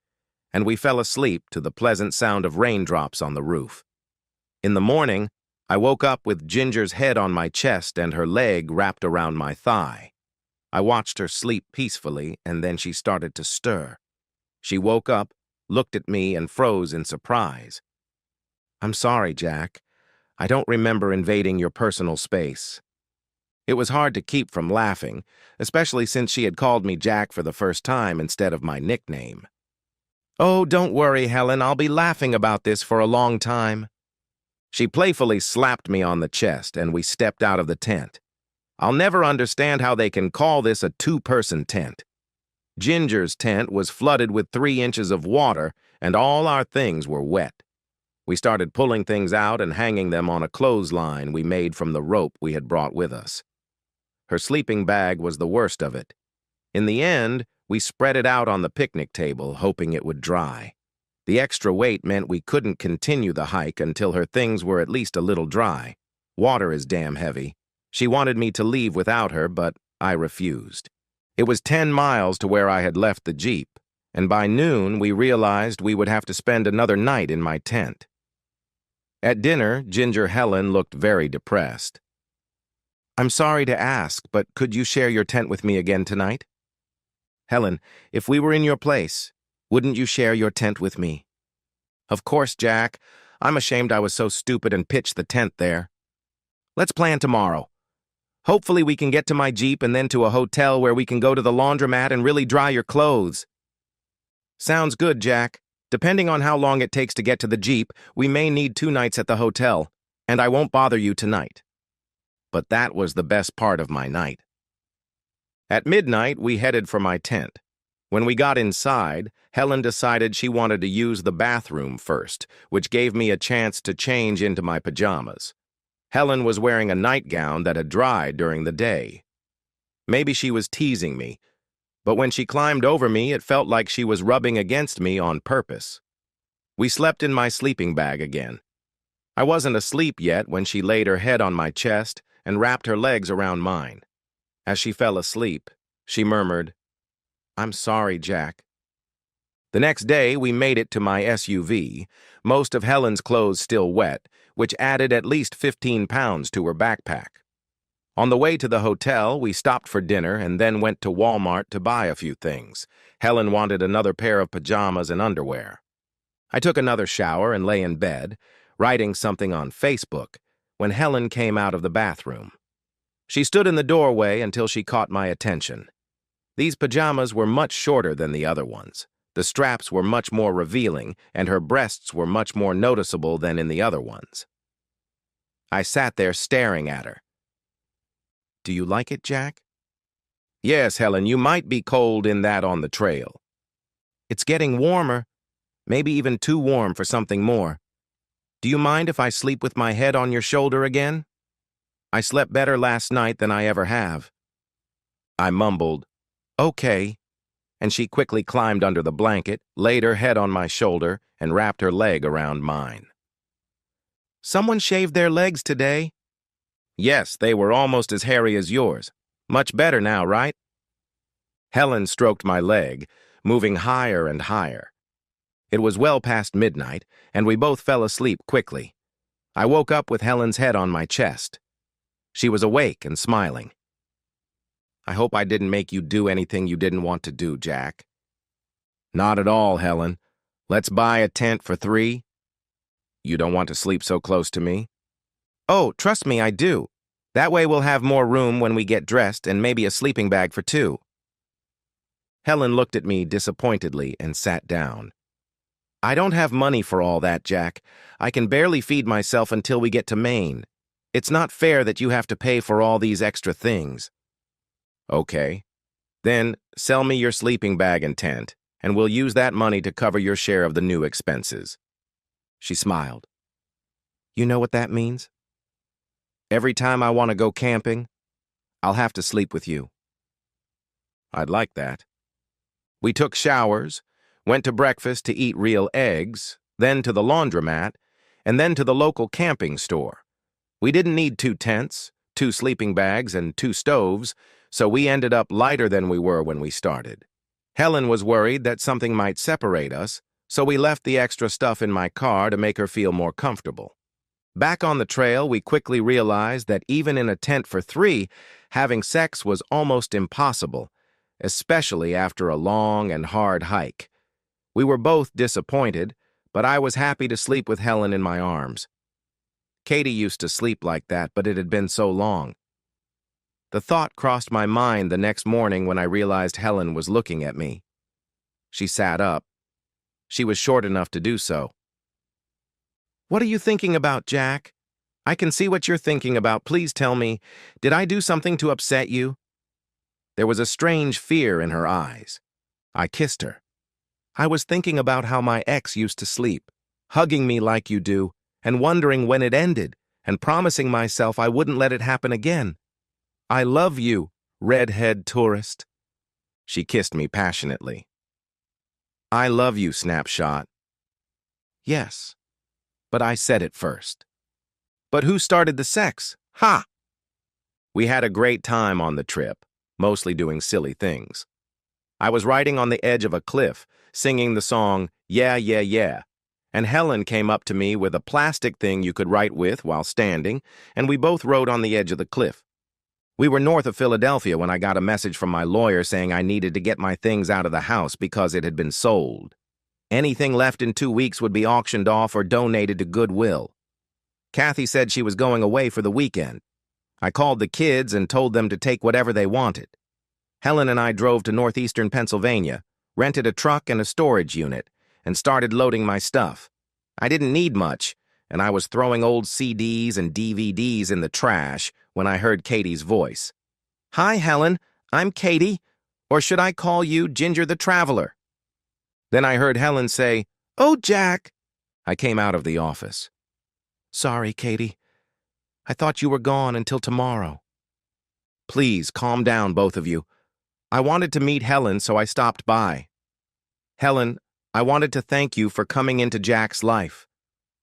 and we fell asleep to the pleasant sound of raindrops on the roof. In the morning, I woke up with Ginger's head on my chest and her leg wrapped around my thigh. I watched her sleep peacefully, and then she started to stir. She woke up, looked at me, and froze in surprise. "I'm sorry, Jack. I don't remember invading your personal space." It was hard to keep from laughing, especially since she had called me Jack for the first time instead of my nickname. "Oh, don't worry, Helen. I'll be laughing about this for a long time." She playfully slapped me on the chest, and we stepped out of the tent. I'll never understand how they can call this a two-person tent. Ginger's tent was flooded with 3 inches of water, and all our things were wet. We started pulling things out and hanging them on a clothesline we made from the rope we had brought with us. Her sleeping bag was the worst of it. In the end, we spread it out on the picnic table, hoping it would dry. The extra weight meant we couldn't continue the hike until her things were at least a little dry. Water is damn heavy. She wanted me to leave without her, but I refused. It was 10 miles to where I had left the Jeep, and by noon we realized we would have to spend another night in my tent. At dinner, Ginger Helen looked very depressed. "I'm sorry to ask, but could you share your tent with me again tonight?" "Helen, if we were in your place, wouldn't you share your tent with me?" "Of course, Jack. I'm ashamed I was so stupid and pitched the tent there. Let's plan tomorrow. Hopefully we can get to my Jeep and then to a hotel where we can go to the laundromat and really dry your clothes." "Sounds good, Jack. Depending on how long it takes to get to the Jeep, we may need 2 nights at the hotel, and I won't bother you tonight." But that was the best part of my night. At midnight, we headed for my tent. When we got inside, Helen decided she wanted to use the bathroom first, which gave me a chance to change into my pajamas. Helen was wearing a nightgown that had dried during the day. Maybe she was teasing me, but when she climbed over me, it felt like she was rubbing against me on purpose. We slept in my sleeping bag again. I wasn't asleep yet when she laid her head on my chest and wrapped her legs around mine. As she fell asleep, she murmured, "I'm sorry, Jack." The next day, we made it to my SUV, most of Helen's clothes still wet, which added at least 15 pounds to her backpack. On the way to the hotel, we stopped for dinner and then went to Walmart to buy a few things. Helen wanted another pair of pajamas and underwear. I took another shower and lay in bed, writing something on Facebook, when Helen came out of the bathroom. She stood in the doorway until she caught my attention. These pajamas were much shorter than the other ones. The straps were much more revealing, and her breasts were much more noticeable than in the other ones. I sat there staring at her. "Do you like it, Jack?" "Yes, Helen, you might be cold in that on the trail." "It's getting warmer, maybe even too warm for something more. Do you mind if I sleep with my head on your shoulder again? I slept better last night than I ever have." I mumbled, "Okay," and she quickly climbed under the blanket, laid her head on my shoulder, and wrapped her leg around mine. "Someone shaved their legs today?" "Yes, they were almost as hairy as yours. Much better now, right?" Helen stroked my leg, moving higher and higher. It was well past midnight, and we both fell asleep quickly. I woke up with Helen's head on my chest. She was awake and smiling. "I hope I didn't make you do anything you didn't want to do, Jack." "Not at all, Helen. Let's buy a tent for 3. You don't want to sleep so close to me?" "Oh, trust me, I do. That way we'll have more room when we get dressed and maybe a sleeping bag for 2. Helen looked at me disappointedly and sat down. "I don't have money for all that, Jack. I can barely feed myself until we get to Maine. It's not fair that you have to pay for all these extra things. Okay. Then sell me your sleeping bag and tent, and we'll use that money to cover your share of the new expenses. She smiled. You know what that means? Every time I want to go camping, I'll have to sleep with you. I'd like that. We took showers, went to breakfast to eat real eggs, then to the laundromat, and then to the local camping store. We didn't need 2 tents, 2 sleeping bags, and 2 stoves, so we ended up lighter than we were when we started. Helen was worried that something might separate us, so we left the extra stuff in my car to make her feel more comfortable. Back on the trail, we quickly realized that even in a tent for 3, having sex was almost impossible, especially after a long and hard hike. We were both disappointed, but I was happy to sleep with Helen in my arms. Katie used to sleep like that, but it had been so long. The thought crossed my mind the next morning when I realized Helen was looking at me. She sat up. She was short enough to do so. What are you thinking about, Jack? I can see what you're thinking about. Please tell me, did I do something to upset you? There was a strange fear in her eyes. I kissed her. I was thinking about how my ex used to sleep, hugging me like you do, and wondering when it ended, and promising myself I wouldn't let it happen again. I love you, redhead tourist. She kissed me passionately. I love you, Snapshot. Yes, but I said it first. But who started the sex? Ha! We had a great time on the trip, mostly doing silly things. I was riding on the edge of a cliff, singing the song, Yeah, Yeah, Yeah, and Helen came up to me with a plastic thing you could write with while standing, and we both rode on the edge of the cliff. We were north of Philadelphia when I got a message from my lawyer saying I needed to get my things out of the house because it had been sold. Anything left in 2 weeks would be auctioned off or donated to Goodwill. Kathy said she was going away for the weekend. I called the kids and told them to take whatever they wanted. Helen and I drove to northeastern Pennsylvania, rented a truck and a storage unit, and started loading my stuff. I didn't need much, and I was throwing old CDs and DVDs in the trash when I heard Katie's voice. Hi, Helen, I'm Katie, or should I call you Ginger the Traveler? Then I heard Helen say, Oh, Jack. I came out of the office. Sorry, Katie. I thought you were gone until tomorrow. Please, calm down, both of you. I wanted to meet Helen, so I stopped by. Helen, I wanted to thank you for coming into Jack's life.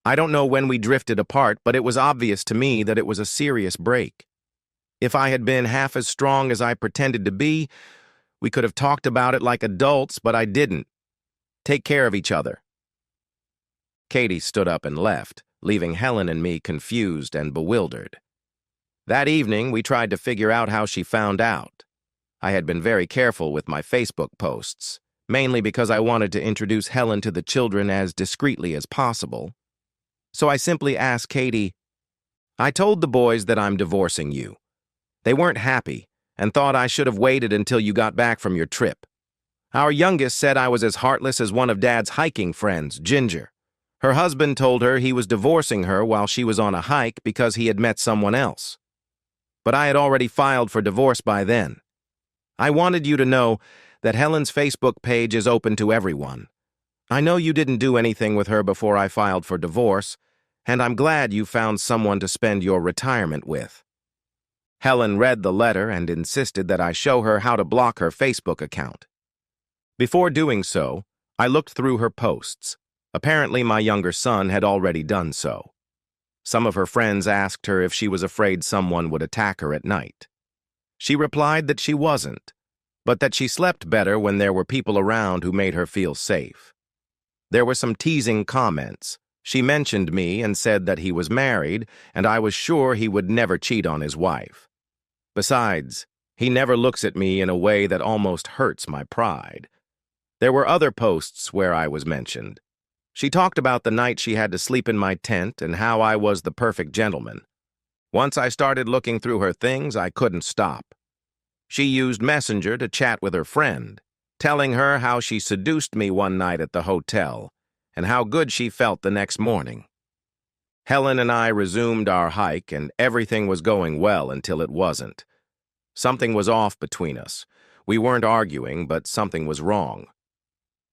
I don't know when we drifted apart, but it was obvious to me that it was a serious break. If I had been half as strong as I pretended to be, we could have talked about it like adults, but I didn't. Take care of each other. Katie stood up and left, leaving Helen and me confused and bewildered. That evening, we tried to figure out how she found out. I had been very careful with my Facebook posts, mainly because I wanted to introduce Helen to the children as discreetly as possible. So I simply asked Katie, I told the boys that I'm divorcing you. They weren't happy and thought I should have waited until you got back from your trip. Our youngest said I was as heartless as one of Dad's hiking friends, Ginger. Her husband told her he was divorcing her while she was on a hike because he had met someone else. But I had already filed for divorce by then. I wanted you to know that Helen's Facebook page is open to everyone. I know you didn't do anything with her before I filed for divorce, and I'm glad you found someone to spend your retirement with. Helen read the letter and insisted that I show her how to block her Facebook account. Before doing so, I looked through her posts. Apparently, my younger son had already done so. Some of her friends asked her if she was afraid someone would attack her at night. She replied that she wasn't, but that she slept better when there were people around who made her feel safe. There were some teasing comments. She mentioned me and said that he was married, and I was sure he would never cheat on his wife. Besides, he never looks at me in a way that almost hurts my pride. There were other posts where I was mentioned. She talked about the night she had to sleep in my tent and how I was the perfect gentleman. Once I started looking through her things, I couldn't stop. She used Messenger to chat with her friend, telling her how she seduced me one night at the hotel and how good she felt the next morning. Helen and I resumed our hike, and everything was going well until it wasn't. Something was off between us. We weren't arguing, but something was wrong.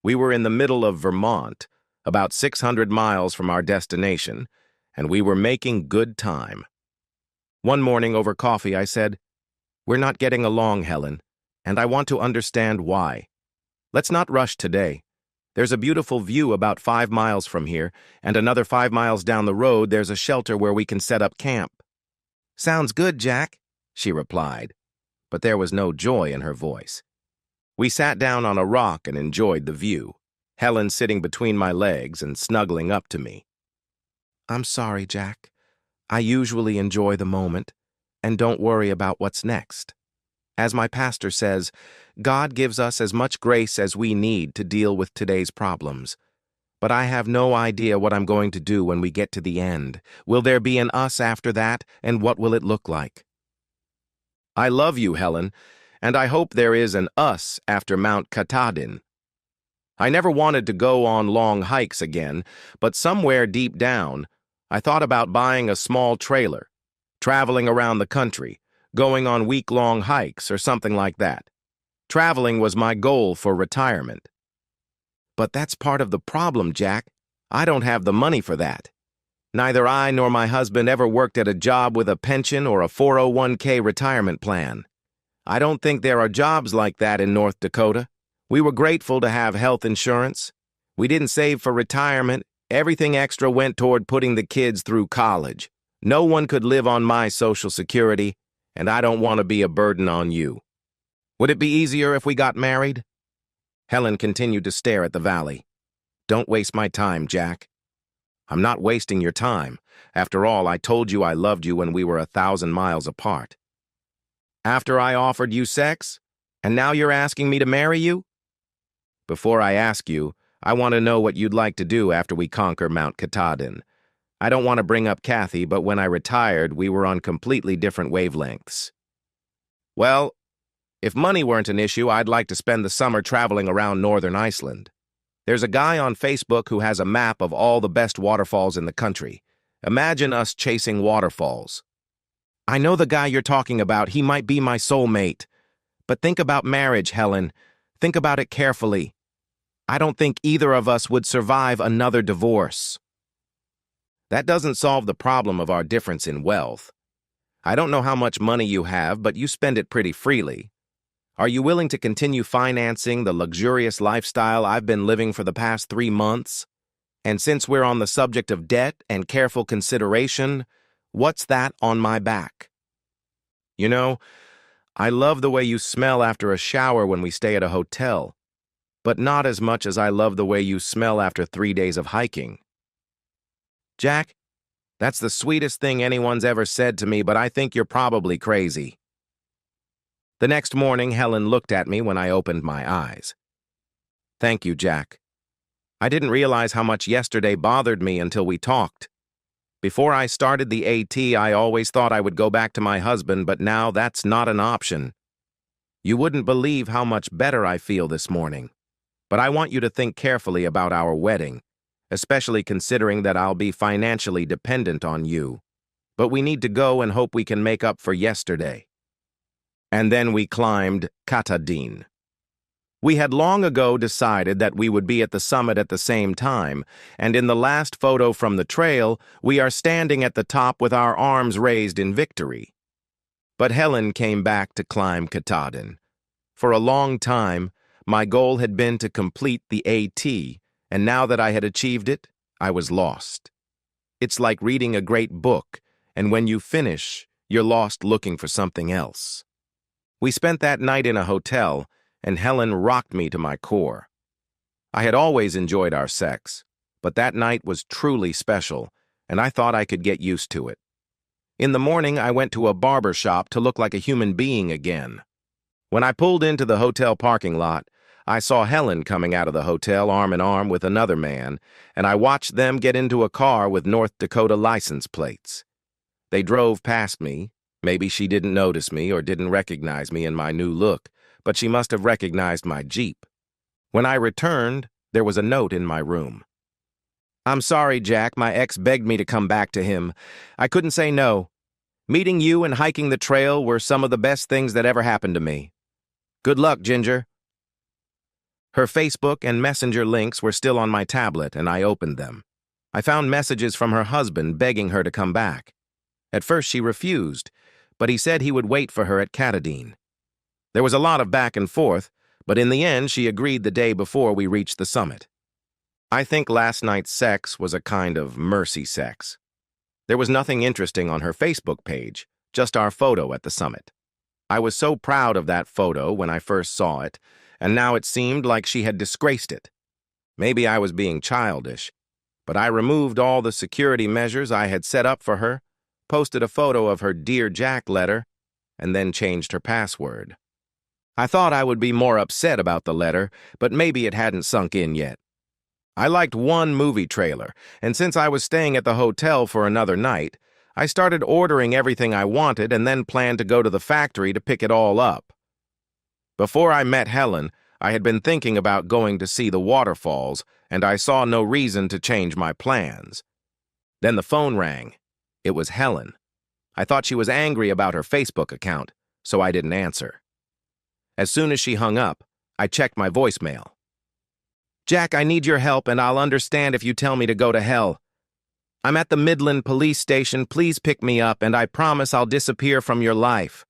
We were in the middle of Vermont, about 600 miles from our destination, and we were making good time. One morning over coffee, I said, "We're not getting along, Helen, and I want to understand why. Let's not rush today. There's a beautiful view about 5 miles from here, and another 5 miles down the road there's a shelter where we can set up camp." "Sounds good, Jack," she replied, but there was no joy in her voice. We sat down on a rock and enjoyed the view, Helen sitting between my legs and snuggling up to me. "I'm sorry, Jack. I usually enjoy the moment and don't worry about what's next. As my pastor says, God gives us as much grace as we need to deal with today's problems. But I have no idea what I'm going to do when we get to the end. Will there be an us after that, and what will it look like?" "I love you, Helen, and I hope there is an us after Mount Katahdin. I never wanted to go on long hikes again, but somewhere deep down, I thought about buying a small trailer, traveling around the country, going on week-long hikes or something like that. Traveling was my goal for retirement." "But that's part of the problem, Jack. I don't have the money for that. Neither I nor my husband ever worked at a job with a pension or a 401k retirement plan. I don't think there are jobs like that in North Dakota. We were grateful to have health insurance. We didn't save for retirement. Everything extra went toward putting the kids through college. No one could live on my Social Security, and I don't want to be a burden on you. Would it be easier if we got married?" Helen continued to stare at the valley. "Don't waste my time, Jack." "I'm not wasting your time. After all, I told you I loved you when we were 1,000 miles apart." "After I offered you sex? And now you're asking me to marry you?" "Before I ask you, I want to know what you'd like to do after we conquer Mount Katahdin. I don't want to bring up Kathy, but when I retired, we were on completely different wavelengths." "Well, if money weren't an issue, I'd like to spend the summer traveling around northern Iceland. There's a guy on Facebook who has a map of all the best waterfalls in the country. Imagine us chasing waterfalls." "I know the guy you're talking about. He might be my soulmate. But think about marriage, Helen. Think about it carefully. I don't think either of us would survive another divorce." "That doesn't solve the problem of our difference in wealth. I don't know how much money you have, but you spend it pretty freely. Are you willing to continue financing the luxurious lifestyle I've been living for the past 3 months? And since we're on the subject of debt and careful consideration, what's that on my back? You know, I love the way you smell after a shower when we stay at a hotel, but not as much as I love the way you smell after 3 days of hiking." "Jack, that's the sweetest thing anyone's ever said to me, but I think you're probably crazy." The next morning, Helen looked at me when I opened my eyes. "Thank you, Jack. I didn't realize how much yesterday bothered me until we talked. Before I started the AT, I always thought I would go back to my husband, but now that's not an option. You wouldn't believe how much better I feel this morning. But I want you to think carefully about our wedding, especially considering that I'll be financially dependent on you. But we need to go and hope we can make up for yesterday." And then we climbed Katahdin. We had long ago decided that we would be at the summit at the same time, and in the last photo from the trail, we are standing at the top with our arms raised in victory. But Helen came back to climb Katahdin. For a long time, my goal had been to complete the AT, and now that I had achieved it, I was lost. It's like reading a great book, and when you finish, you're lost looking for something else. We spent that night in a hotel, and Helen rocked me to my core. I had always enjoyed our sex, but that night was truly special, and I thought I could get used to it. In the morning, I went to a barber shop to look like a human being again. When I pulled into the hotel parking lot, I saw Helen coming out of the hotel arm in arm with another man, and I watched them get into a car with North Dakota license plates. They drove past me. Maybe she didn't notice me or didn't recognize me in my new look, but she must have recognized my Jeep. When I returned, there was a note in my room. I'm sorry, Jack. My ex begged me to come back to him. I couldn't say no. Meeting you and hiking the trail were some of the best things that ever happened to me. Good luck, Ginger. Her Facebook and Messenger links were still on my tablet, and I opened them. I found messages from her husband begging her to come back. At first she refused, but he said he would wait for her at Katadine. There was a lot of back and forth, but in the end she agreed the day before we reached the summit. I think last night's sex was a kind of mercy sex. There was nothing interesting on her Facebook page, just our photo at the summit. I was so proud of that photo when I first saw it, and now it seemed like she had disgraced it. Maybe I was being childish, but I removed all the security measures I had set up for her, posted a photo of her Dear Jack letter, and then changed her password. I thought I would be more upset about the letter, but maybe it hadn't sunk in yet. I liked one movie trailer, and since I was staying at the hotel for another night, I started ordering everything I wanted and then planned to go to the factory to pick it all up. Before I met Helen, I had been thinking about going to see the waterfalls, and I saw no reason to change my plans. Then the phone rang. It was Helen. I thought she was angry about her Facebook account, so I didn't answer. As soon as she hung up, I checked my voicemail. Jack, I need your help, and I'll understand if you tell me to go to hell. I'm at the Midland police station. Please pick me up, and I promise I'll disappear from your life.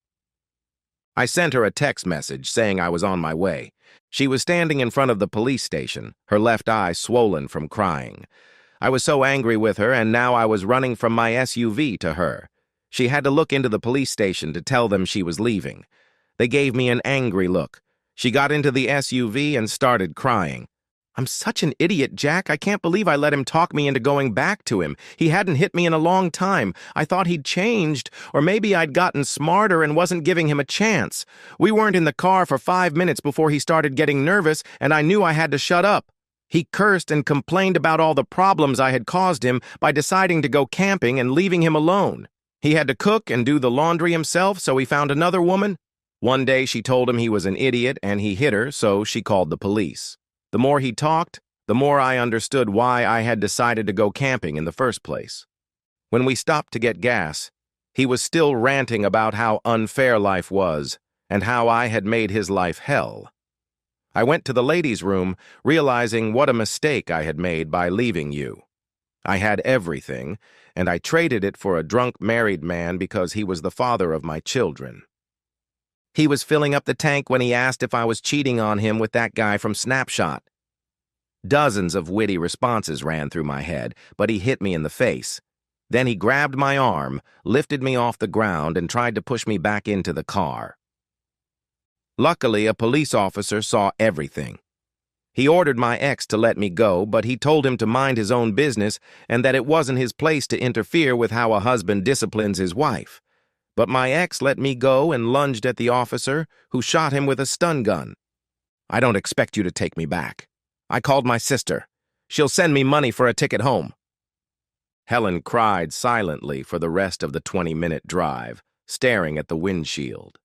I sent her a text message saying I was on my way. She was standing in front of the police station, her left eye swollen from crying. I was so angry with her, and now I was running from my SUV to her. She had to look into the police station to tell them she was leaving. They gave me an angry look. She got into the SUV and started crying. I'm such an idiot, Jack. I can't believe I let him talk me into going back to him. He hadn't hit me in a long time. I thought he'd changed, or maybe I'd gotten smarter and wasn't giving him a chance. We weren't in the car for 5 minutes before he started getting nervous, and I knew I had to shut up. He cursed and complained about all the problems I had caused him by deciding to go camping and leaving him alone. He had to cook and do the laundry himself, so he found another woman. One day she told him he was an idiot and he hit her, so she called the police. The more he talked, the more I understood why I had decided to go camping in the first place. When we stopped to get gas, he was still ranting about how unfair life was and how I had made his life hell. I went to the ladies' room, realizing what a mistake I had made by leaving you. I had everything, and I traded it for a drunk married man because he was the father of my children. He was filling up the tank when he asked if I was cheating on him with that guy from Snapshot. Dozens of witty responses ran through my head, but he hit me in the face. Then he grabbed my arm, lifted me off the ground, and tried to push me back into the car. Luckily, a police officer saw everything. He ordered my ex to let me go, but he told him to mind his own business and that it wasn't his place to interfere with how a husband disciplines his wife. But my ex let me go and lunged at the officer, who shot him with a stun gun. I don't expect you to take me back. I called my sister. She'll send me money for a ticket home. Helen cried silently for the rest of the 20-minute drive, staring at the windshield.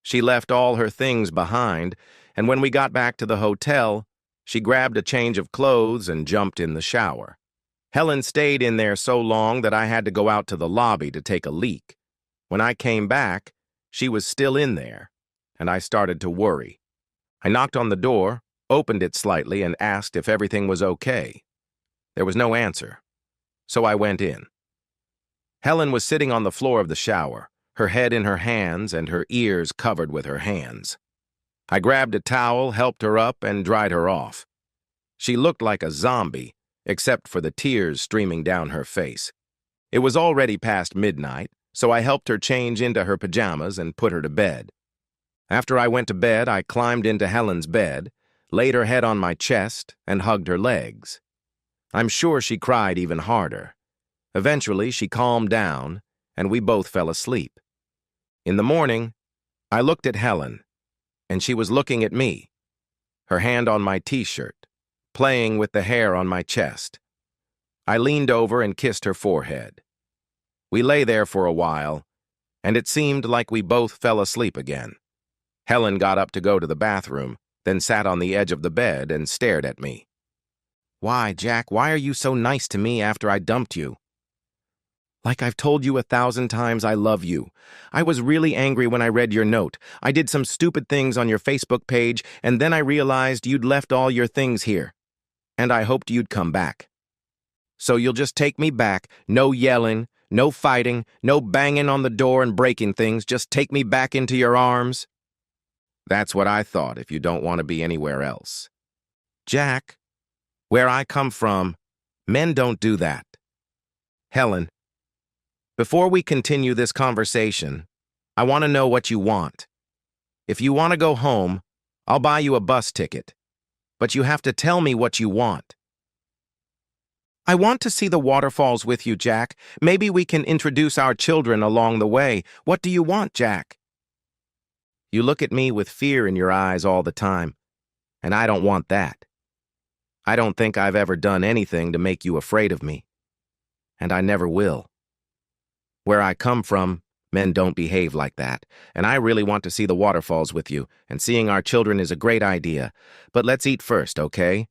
She left all her things behind, and when we got back to the hotel, she grabbed a change of clothes and jumped in the shower. Helen stayed in there so long that I had to go out to the lobby to take a leak. When I came back, she was still in there, and I started to worry. I knocked on the door, opened it slightly, and asked if everything was okay. There was no answer, so I went in. Helen was sitting on the floor of the shower, her head in her hands and her ears covered with her hands. I grabbed a towel, helped her up, and dried her off. She looked like a zombie, except for the tears streaming down her face. It was already past midnight, so I helped her change into her pajamas and put her to bed. After I went to bed, I climbed into Helen's bed, laid her head on my chest, and hugged her legs. I'm sure she cried even harder. Eventually, she calmed down, and we both fell asleep. In the morning, I looked at Helen, and she was looking at me, her hand on my t-shirt, playing with the hair on my chest. I leaned over and kissed her forehead. We lay there for a while, and it seemed like we both fell asleep again. Helen got up to go to the bathroom, then sat on the edge of the bed and stared at me. Why, Jack, why are you so nice to me after I dumped you? Like I've told you 1,000 times, I love you. I was really angry when I read your note. I did some stupid things on your Facebook page, and then I realized you'd left all your things here. And I hoped you'd come back. So you'll just take me back, no yelling, no fighting, no banging on the door and breaking things, just take me back into your arms? That's what I thought if you don't want to be anywhere else. Jack, where I come from, men don't do that. Helen, before we continue this conversation, I want to know what you want. If you want to go home, I'll buy you a bus ticket. But you have to tell me what you want. I want to see the waterfalls with you, Jack. Maybe we can introduce our children along the way. What do you want, Jack? You look at me with fear in your eyes all the time, and I don't want that. I don't think I've ever done anything to make you afraid of me, and I never will. Where I come from, men don't behave like that, and I really want to see the waterfalls with you, and seeing our children is a great idea. But let's eat first, okay?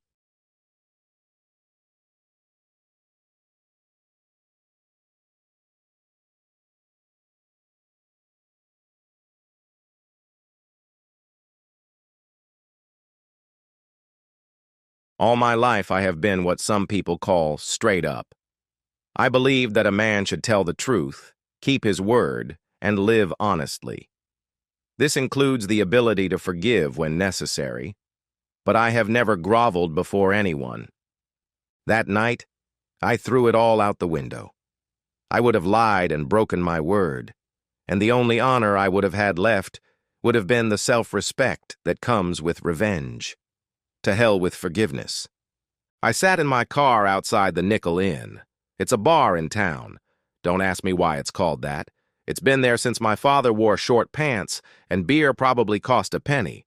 All my life I have been what some people call straight up. I believe that a man should tell the truth, keep his word, and live honestly. This includes the ability to forgive when necessary, but I have never groveled before anyone. That night, I threw it all out the window. I would have lied and broken my word, and the only honor I would have had left would have been the self-respect that comes with revenge. To hell with forgiveness. I sat in my car outside the Nickel Inn. It's a bar in town. Don't ask me why it's called that. It's been there since my father wore short pants, and beer probably cost a penny.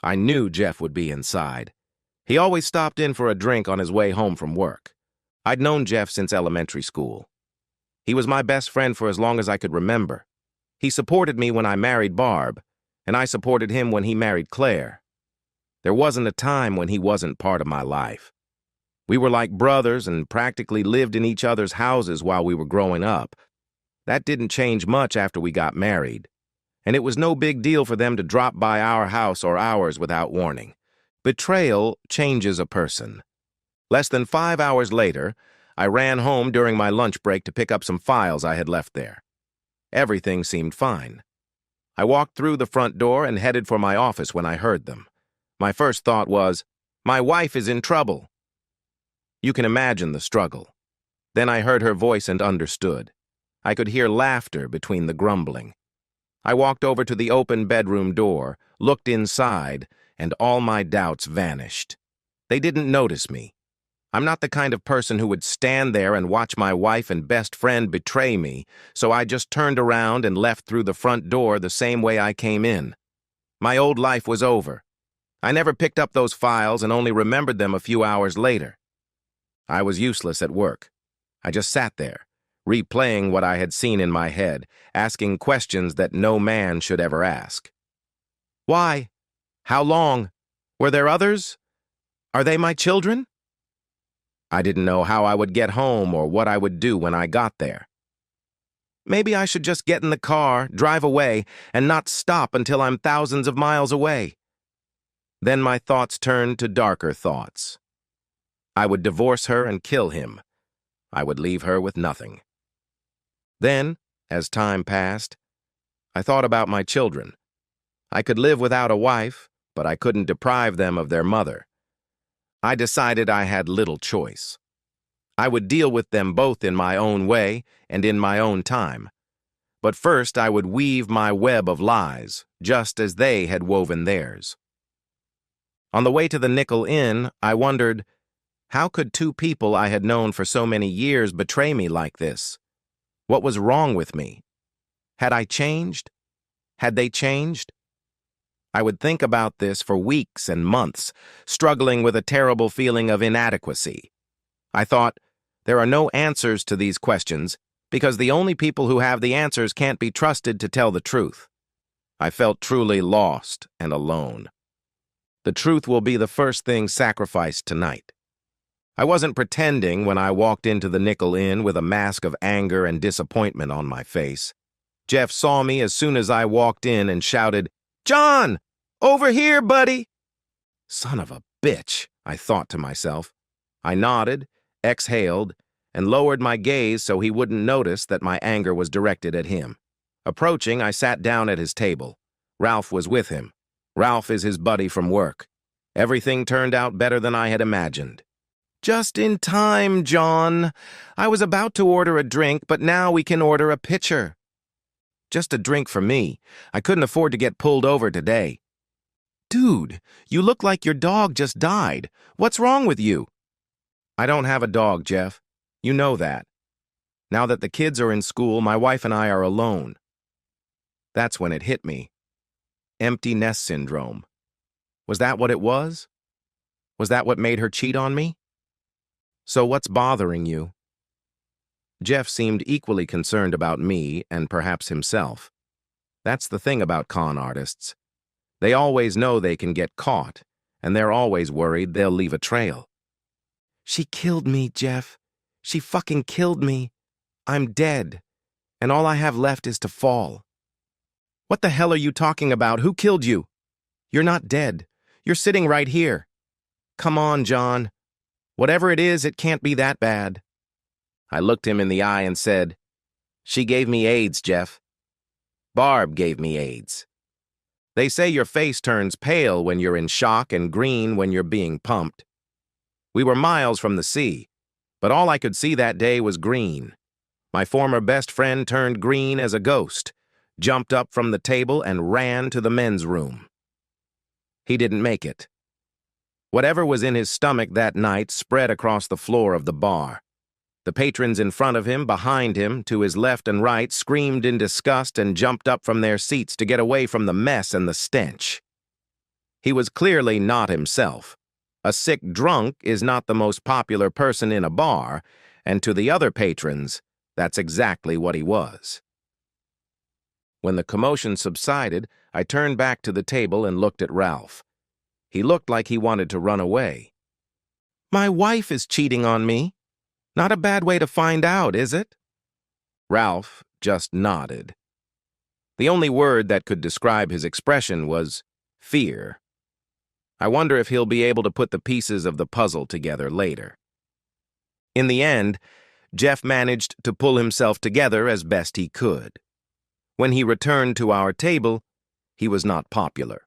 I knew Jeff would be inside. He always stopped in for a drink on his way home from work. I'd known Jeff since elementary school. He was my best friend for as long as I could remember. He supported me when I married Barb, and I supported him when he married Claire. There wasn't a time when he wasn't part of my life. We were like brothers and practically lived in each other's houses while we were growing up. That didn't change much after we got married, and it was no big deal for them to drop by our house or ours without warning. Betrayal changes a person. Less than 5 hours later, I ran home during my lunch break to pick up some files I had left there. Everything seemed fine. I walked through the front door and headed for my office when I heard them. My first thought was, my wife is in trouble. You can imagine the struggle. Then I heard her voice and understood. I could hear laughter between the grumbling. I walked over to the open bedroom door, looked inside, and all my doubts vanished. They didn't notice me. I'm not the kind of person who would stand there and watch my wife and best friend betray me, so I just turned around and left through the front door the same way I came in. My old life was over. I never picked up those files and only remembered them a few hours later. I was useless at work. I just sat there, replaying what I had seen in my head, asking questions that no man should ever ask. Why? How long? Were there others? Are they my children? I didn't know how I would get home or what I would do when I got there. Maybe I should just get in the car, drive away, and not stop until I'm thousands of miles away. Then my thoughts turned to darker thoughts. I would divorce her and kill him. I would leave her with nothing. Then, as time passed, I thought about my children. I could live without a wife, but I couldn't deprive them of their mother. I decided I had little choice. I would deal with them both in my own way and in my own time. But first I would weave my web of lies, just as they had woven theirs. On the way to the Nickel Inn, I wondered, how could two people I had known for so many years betray me like this? What was wrong with me? Had I changed? Had they changed? I would think about this for weeks and months, struggling with a terrible feeling of inadequacy. I thought, there are no answers to these questions, because the only people who have the answers can't be trusted to tell the truth. I felt truly lost and alone. The truth will be the first thing sacrificed tonight. I wasn't pretending when I walked into the Nickel Inn with a mask of anger and disappointment on my face. Jeff saw me as soon as I walked in and shouted, "John! Over here, buddy!" Son of a bitch, I thought to myself. I nodded, exhaled, and lowered my gaze so he wouldn't notice that my anger was directed at him. Approaching, I sat down at his table. Ralph was with him. Ralph is his buddy from work. Everything turned out better than I had imagined. "Just in time, John. I was about to order a drink, but now we can order a pitcher." "Just a drink for me. I couldn't afford to get pulled over today." "Dude, you look like your dog just died. What's wrong with you?" "I don't have a dog, Jeff. You know that. Now that the kids are in school, my wife and I are alone." That's when it hit me. Empty nest syndrome. Was that what it was? Was that what made her cheat on me? "So what's bothering you?" Jeff seemed equally concerned about me and perhaps himself. That's the thing about con artists. They always know they can get caught, and they're always worried they'll leave a trail. "She killed me, Jeff. She fucking killed me. I'm dead, and all I have left is to fall." "What the hell are you talking about? Who killed you?" "You're not dead. You're sitting right here." "Come on, John. Whatever it is, it can't be that bad." I looked him in the eye and said, "She gave me AIDS, Jeff. Barb gave me AIDS. They say your face turns pale when you're in shock and green when you're being pumped. We were miles from the sea, but all I could see that day was green. My former best friend turned green as a ghost, jumped up from the table and ran to the men's room. He didn't make it. Whatever was in his stomach that night spread across the floor of the bar. The patrons in front of him, behind him, to his left and right, screamed in disgust and jumped up from their seats to get away from the mess and the stench. He was clearly not himself. A sick drunk is not the most popular person in a bar, and to the other patrons, that's exactly what he was. When the commotion subsided, I turned back to the table and looked at Ralph. He looked like he wanted to run away. "My wife is cheating on me. Not a bad way to find out, is it?" Ralph just nodded. The only word that could describe his expression was fear. I wonder if he'll be able to put the pieces of the puzzle together later. In the end, Jeff managed to pull himself together as best he could. When he returned to our table, he was not popular.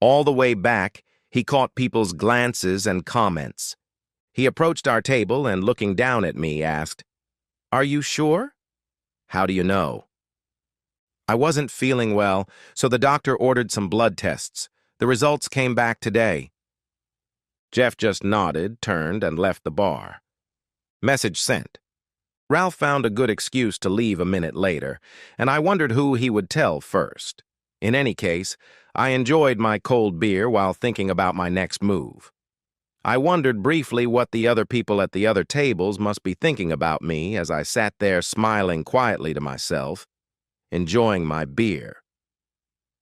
All the way back, he caught people's glances and comments. He approached our table and, looking down at me, asked, "Are you sure?" "How do you know?" "I wasn't feeling well, so the doctor ordered some blood tests. The results came back today." Jeff just nodded, turned, and left the bar. Message sent. Ralph found a good excuse to leave a minute later, and I wondered who he would tell first. In any case, I enjoyed my cold beer while thinking about my next move. I wondered briefly what the other people at the other tables must be thinking about me as I sat there smiling quietly to myself, enjoying my beer.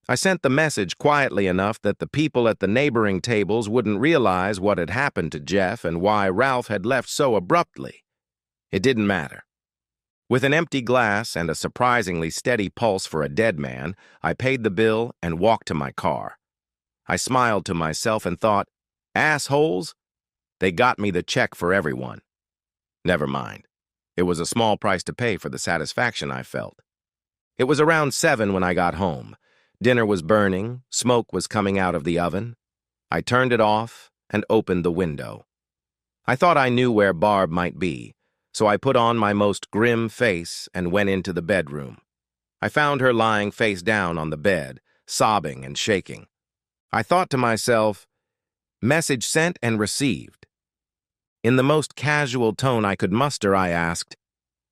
I sent the message quietly enough that the people at the neighboring tables wouldn't realize what had happened to Jeff and why Ralph had left so abruptly. It didn't matter. With an empty glass and a surprisingly steady pulse for a dead man, I paid the bill and walked to my car. I smiled to myself and thought, assholes, they got me the check for everyone. Never mind. It was a small price to pay for the satisfaction I felt. It was around 7 when I got home. Dinner was burning, smoke was coming out of the oven. I turned it off and opened the window. I thought I knew where Barb might be, so I put on my most grim face and went into the bedroom. I found her lying face down on the bed, sobbing and shaking. I thought to myself, message sent and received. In the most casual tone I could muster, I asked,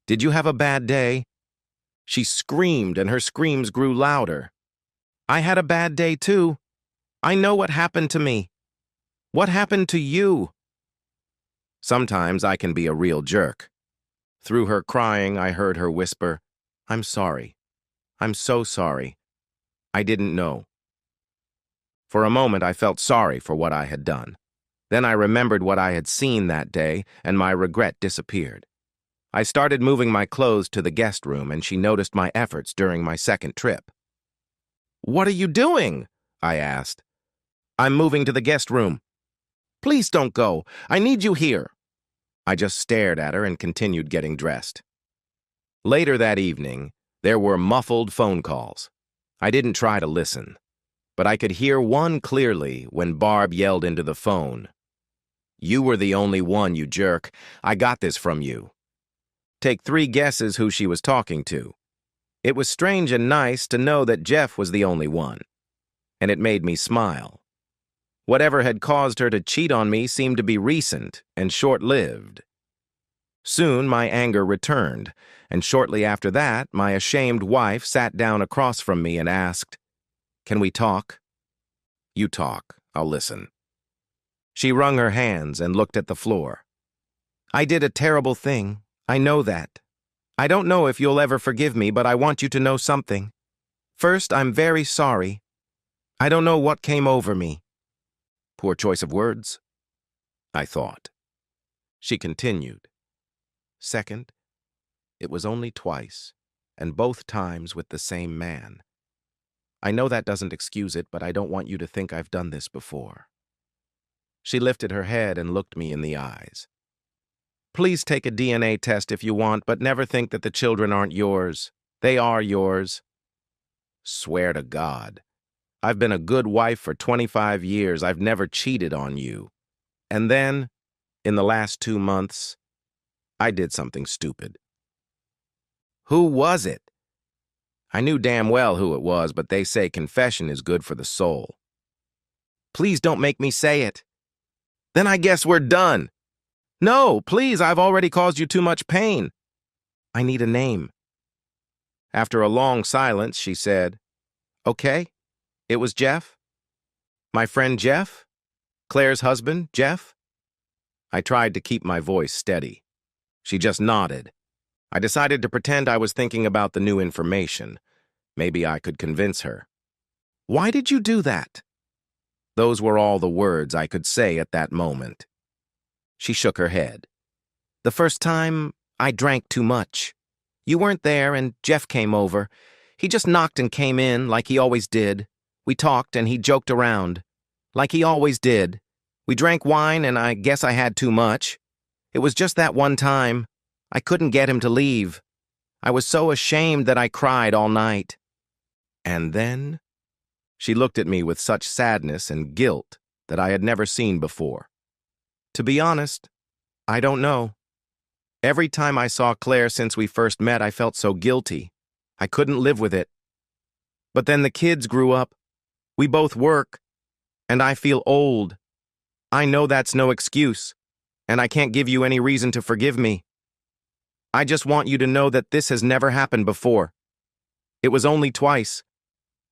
"Did you have a bad day?" She screamed, and her screams grew louder. "I had a bad day too. I know what happened to me. What happened to you?" Sometimes I can be a real jerk. Through her crying, I heard her whisper, "I'm sorry. I'm so sorry. I didn't know." For a moment, I felt sorry for what I had done. Then I remembered what I had seen that day, and my regret disappeared. I started moving my clothes to the guest room, and she noticed my efforts during my second trip. "What are you doing?" I asked. "I'm moving to the guest room." "Please don't go. I need you here." I just stared at her and continued getting dressed. Later that evening, there were muffled phone calls. I didn't try to listen, but I could hear one clearly when Barb yelled into the phone, "You were the only one, you jerk. I got this from you." Take 3 guesses who she was talking to. It was strange and nice to know that Jeff was the only one, and it made me smile. Whatever had caused her to cheat on me seemed to be recent and short-lived. Soon my anger returned, and shortly after that, my ashamed wife sat down across from me and asked, "Can we talk?" "You talk. I'll listen." She wrung her hands and looked at the floor. "I did a terrible thing. I know that. I don't know if you'll ever forgive me, but I want you to know something. First, I'm very sorry. I don't know what came over me." Poor choice of words, I thought. She continued. "Second, it was only twice, and both times with the same man. I know that doesn't excuse it, but I don't want you to think I've done this before." She lifted her head and looked me in the eyes. "Please take a DNA test if you want, but never think that the children aren't yours. They are yours." "Swear to God. I've been a good wife for 25 years. I've never cheated on you. And then, in the last 2 months, I did something stupid." "Who was it?" I knew damn well who it was, but they say confession is good for the soul. "Please don't make me say it." "Then I guess we're done." "No, please, I've already caused you too much pain." "I need a name." After a long silence, she said, "Okay, it was Jeff." "My friend Jeff? Claire's husband, Jeff?" I tried to keep my voice steady. She just nodded. I decided to pretend I was thinking about the new information. Maybe I could convince her. "Why did you do that?" Those were all the words I could say at that moment. She shook her head. "The first time, I drank too much. You weren't there, and Jeff came over. He just knocked and came in, like he always did. We talked, and he joked around, like he always did. We drank wine, and I guess I had too much. It was just that one time. I couldn't get him to leave. I was so ashamed that I cried all night." And then, she looked at me with such sadness and guilt that I had never seen before. "To be honest, I don't know. Every time I saw Claire since we first met, I felt so guilty. I couldn't live with it. But then the kids grew up. We both work, and I feel old. I know that's no excuse, and I can't give you any reason to forgive me. I just want you to know that this has never happened before. It was only twice,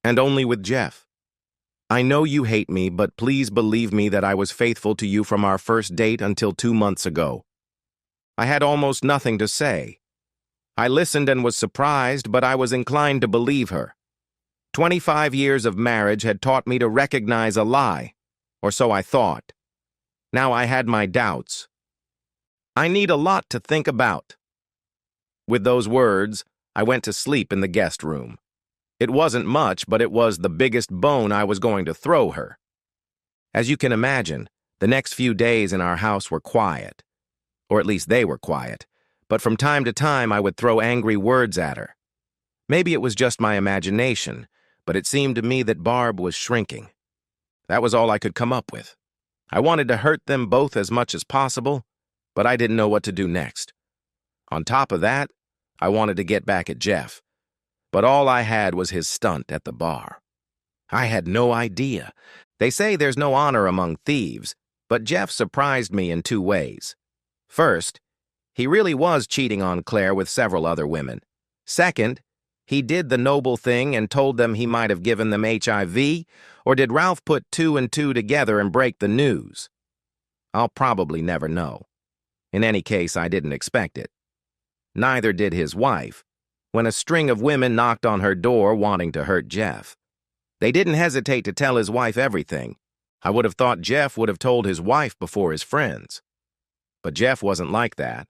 and only with Jeff. I know you hate me, but please believe me that I was faithful to you from our first date until 2 months ago. I had almost nothing to say. I listened and was surprised, but I was inclined to believe her. 25 years of marriage had taught me to recognize a lie, or so I thought. Now I had my doubts. I need a lot to think about." With those words, I went to sleep in the guest room. It wasn't much, but it was the biggest bone I was going to throw her. As you can imagine, the next few days in our house were quiet. Or at least they were quiet. But from time to time, I would throw angry words at her. Maybe it was just my imagination, but it seemed to me that Barb was shrinking. That was all I could come up with. I wanted to hurt them both as much as possible, but I didn't know what to do next. On top of that, I wanted to get back at Jeff. But all I had was his stunt at the bar. I had no idea. They say there's no honor among thieves, but Jeff surprised me in 2 ways. First, he really was cheating on Claire with several other women. Second, he did the noble thing and told them he might have given them HIV, or did Ralph put 2 and 2 together and break the news? I'll probably never know. In any case, I didn't expect it. Neither did his wife, when a string of women knocked on her door wanting to hurt Jeff. They didn't hesitate to tell his wife everything, I would have thought Jeff would have told his wife before his friends. But Jeff wasn't like that.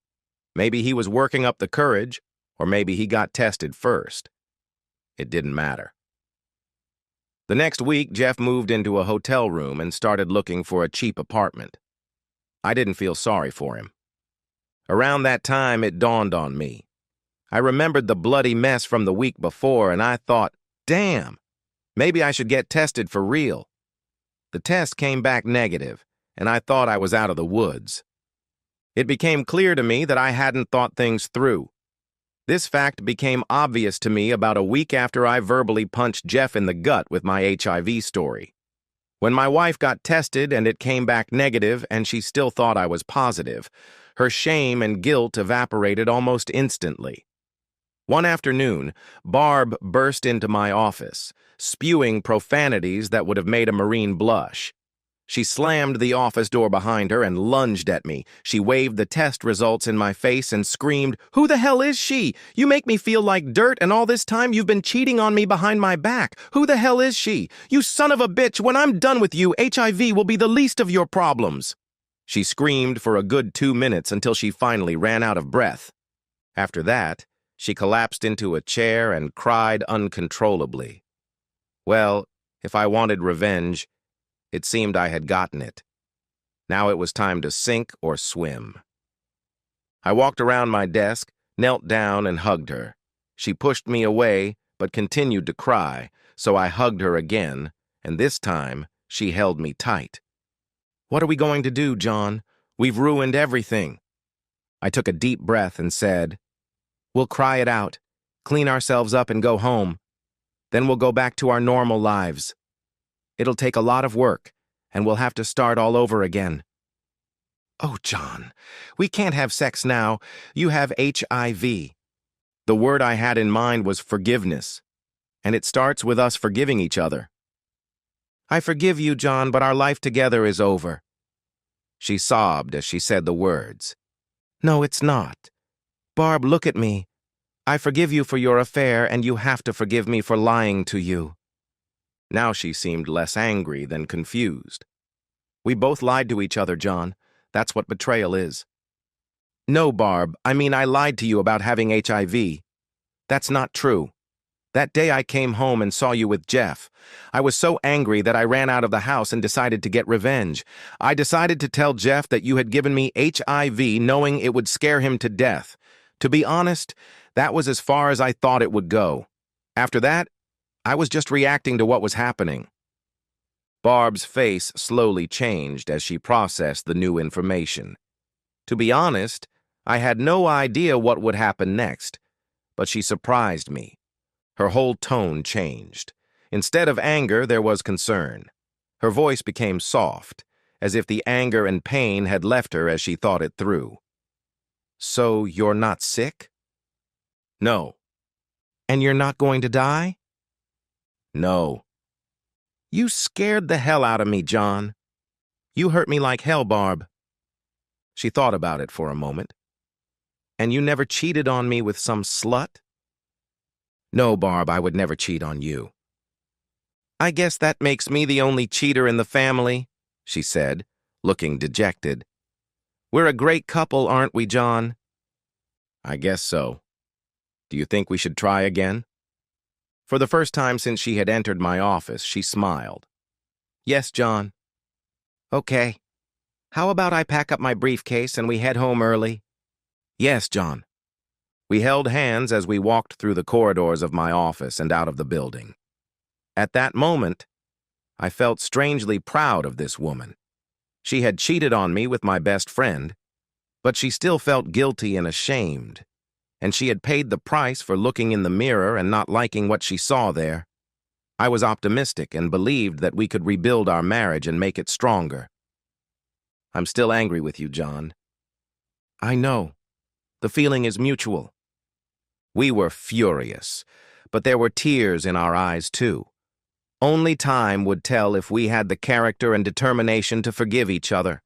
Maybe he was working up the courage, or maybe he got tested first. It didn't matter. The next week, Jeff moved into a hotel room and started looking for a cheap apartment. I didn't feel sorry for him. Around that time, it dawned on me. I remembered the bloody mess from the week before, and I thought, damn, maybe I should get tested for real. The test came back negative, and I thought I was out of the woods. It became clear to me that I hadn't thought things through. This fact became obvious to me about a week after I verbally punched Jeff in the gut with my HIV story. When my wife got tested and it came back negative and she still thought I was positive, her shame and guilt evaporated almost instantly. One afternoon, Barb burst into my office, spewing profanities that would have made a Marine blush. She slammed the office door behind her and lunged at me. She waved the test results in my face and screamed, "Who the hell is she? You make me feel like dirt, and all this time you've been cheating on me behind my back. Who the hell is she? You son of a bitch, when I'm done with you, HIV will be the least of your problems." She screamed for a good 2 minutes until she finally ran out of breath. After that, she collapsed into a chair and cried uncontrollably. Well, if I wanted revenge, it seemed I had gotten it. Now it was time to sink or swim. I walked around my desk, knelt down, and hugged her. She pushed me away, but continued to cry, so I hugged her again, and this time she held me tight. "What are we going to do, John? We've ruined everything." I took a deep breath and said, "We'll cry it out, clean ourselves up, and go home. Then we'll go back to our normal lives. It'll take a lot of work, and we'll have to start all over again." "Oh, John, we can't have sex now. You have HIV. The word I had in mind was forgiveness, and it starts with us forgiving each other. "I forgive you, John, but our life together is over." She sobbed as she said the words. "No, it's not. Barb, look at me. I forgive you for your affair, and you have to forgive me for lying to you." Now she seemed less angry than confused. "We both lied to each other, John. That's what betrayal is." "No, Barb, I mean I lied to you about having HIV. That's not true. That day I came home and saw you with Jeff. I was so angry that I ran out of the house and decided to get revenge. I decided to tell Jeff that you had given me HIV, knowing it would scare him to death. To be honest, that was as far as I thought it would go. After that, I was just reacting to what was happening." Barb's face slowly changed as she processed the new information. To be honest, I had no idea what would happen next, but she surprised me. Her whole tone changed. Instead of anger, there was concern. Her voice became soft, as if the anger and pain had left her as she thought it through. "So you're not sick?" "No." "And you're not going to die?" "No." "You scared the hell out of me, John. You hurt me like hell, Barb." She thought about it for a moment. "And you never cheated on me with some slut?" "No, Barb, I would never cheat on you." "I guess that makes me the only cheater in the family," she said, looking dejected. "We're a great couple, aren't we, John?" "I guess so. Do you think we should try again?" For the first time since she had entered my office, she smiled. "Yes, John." "Okay. How about I pack up my briefcase and we head home early?" "Yes, John." We held hands as we walked through the corridors of my office and out of the building. At that moment, I felt strangely proud of this woman. She had cheated on me with my best friend, but she still felt guilty and ashamed, and she had paid the price for looking in the mirror and not liking what she saw there. I was optimistic and believed that we could rebuild our marriage and make it stronger. "I'm still angry with you, John." "I know. The feeling is mutual." We were furious, but there were tears in our eyes too. Only time would tell if we had the character and determination to forgive each other.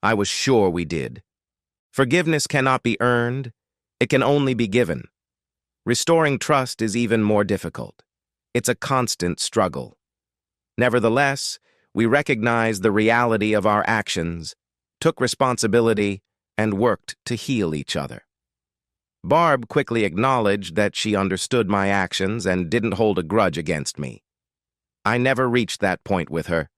I was sure we did. Forgiveness cannot be earned. It can only be given. Restoring trust is even more difficult. It's a constant struggle. Nevertheless, We recognized the reality of our actions, took responsibility, and worked to heal each other. Barb quickly acknowledged that she understood my actions and didn't hold a grudge against me. I never reached that point with her,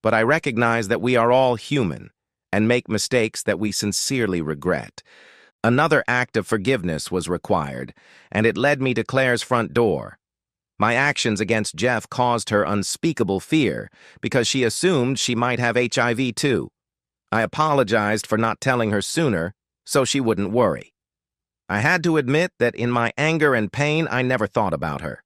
but I recognize that we are all human and make mistakes that we sincerely regret. Another act of forgiveness was required, and it led me to Claire's front door. My actions against Jeff caused her unspeakable fear because she assumed she might have HIV too. I apologized for not telling her sooner so she wouldn't worry. I had to admit that in my anger and pain, I never thought about her.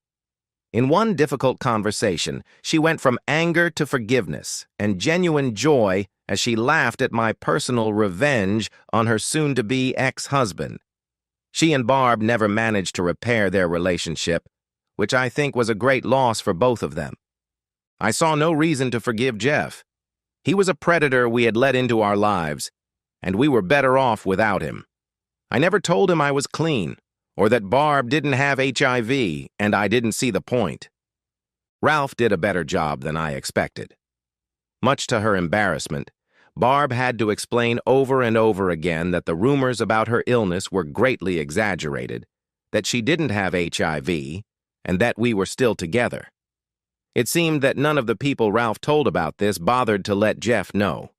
In one difficult conversation, she went from anger to forgiveness and genuine joy as she laughed at my personal revenge on her soon-to-be ex-husband. She and Barb never managed to repair their relationship, which I think was a great loss for both of them. I saw no reason to forgive Jeff. He was a predator we had let into our lives, and we were better off without him. I never told him I was clean, or that Barb didn't have HIV, and I didn't see the point. Ralph did a better job than I expected. Much to her embarrassment, Barb had to explain over and over again that the rumors about her illness were greatly exaggerated, that she didn't have HIV, and that we were still together. It seemed that none of the people Ralph told about this bothered to let Jeff know.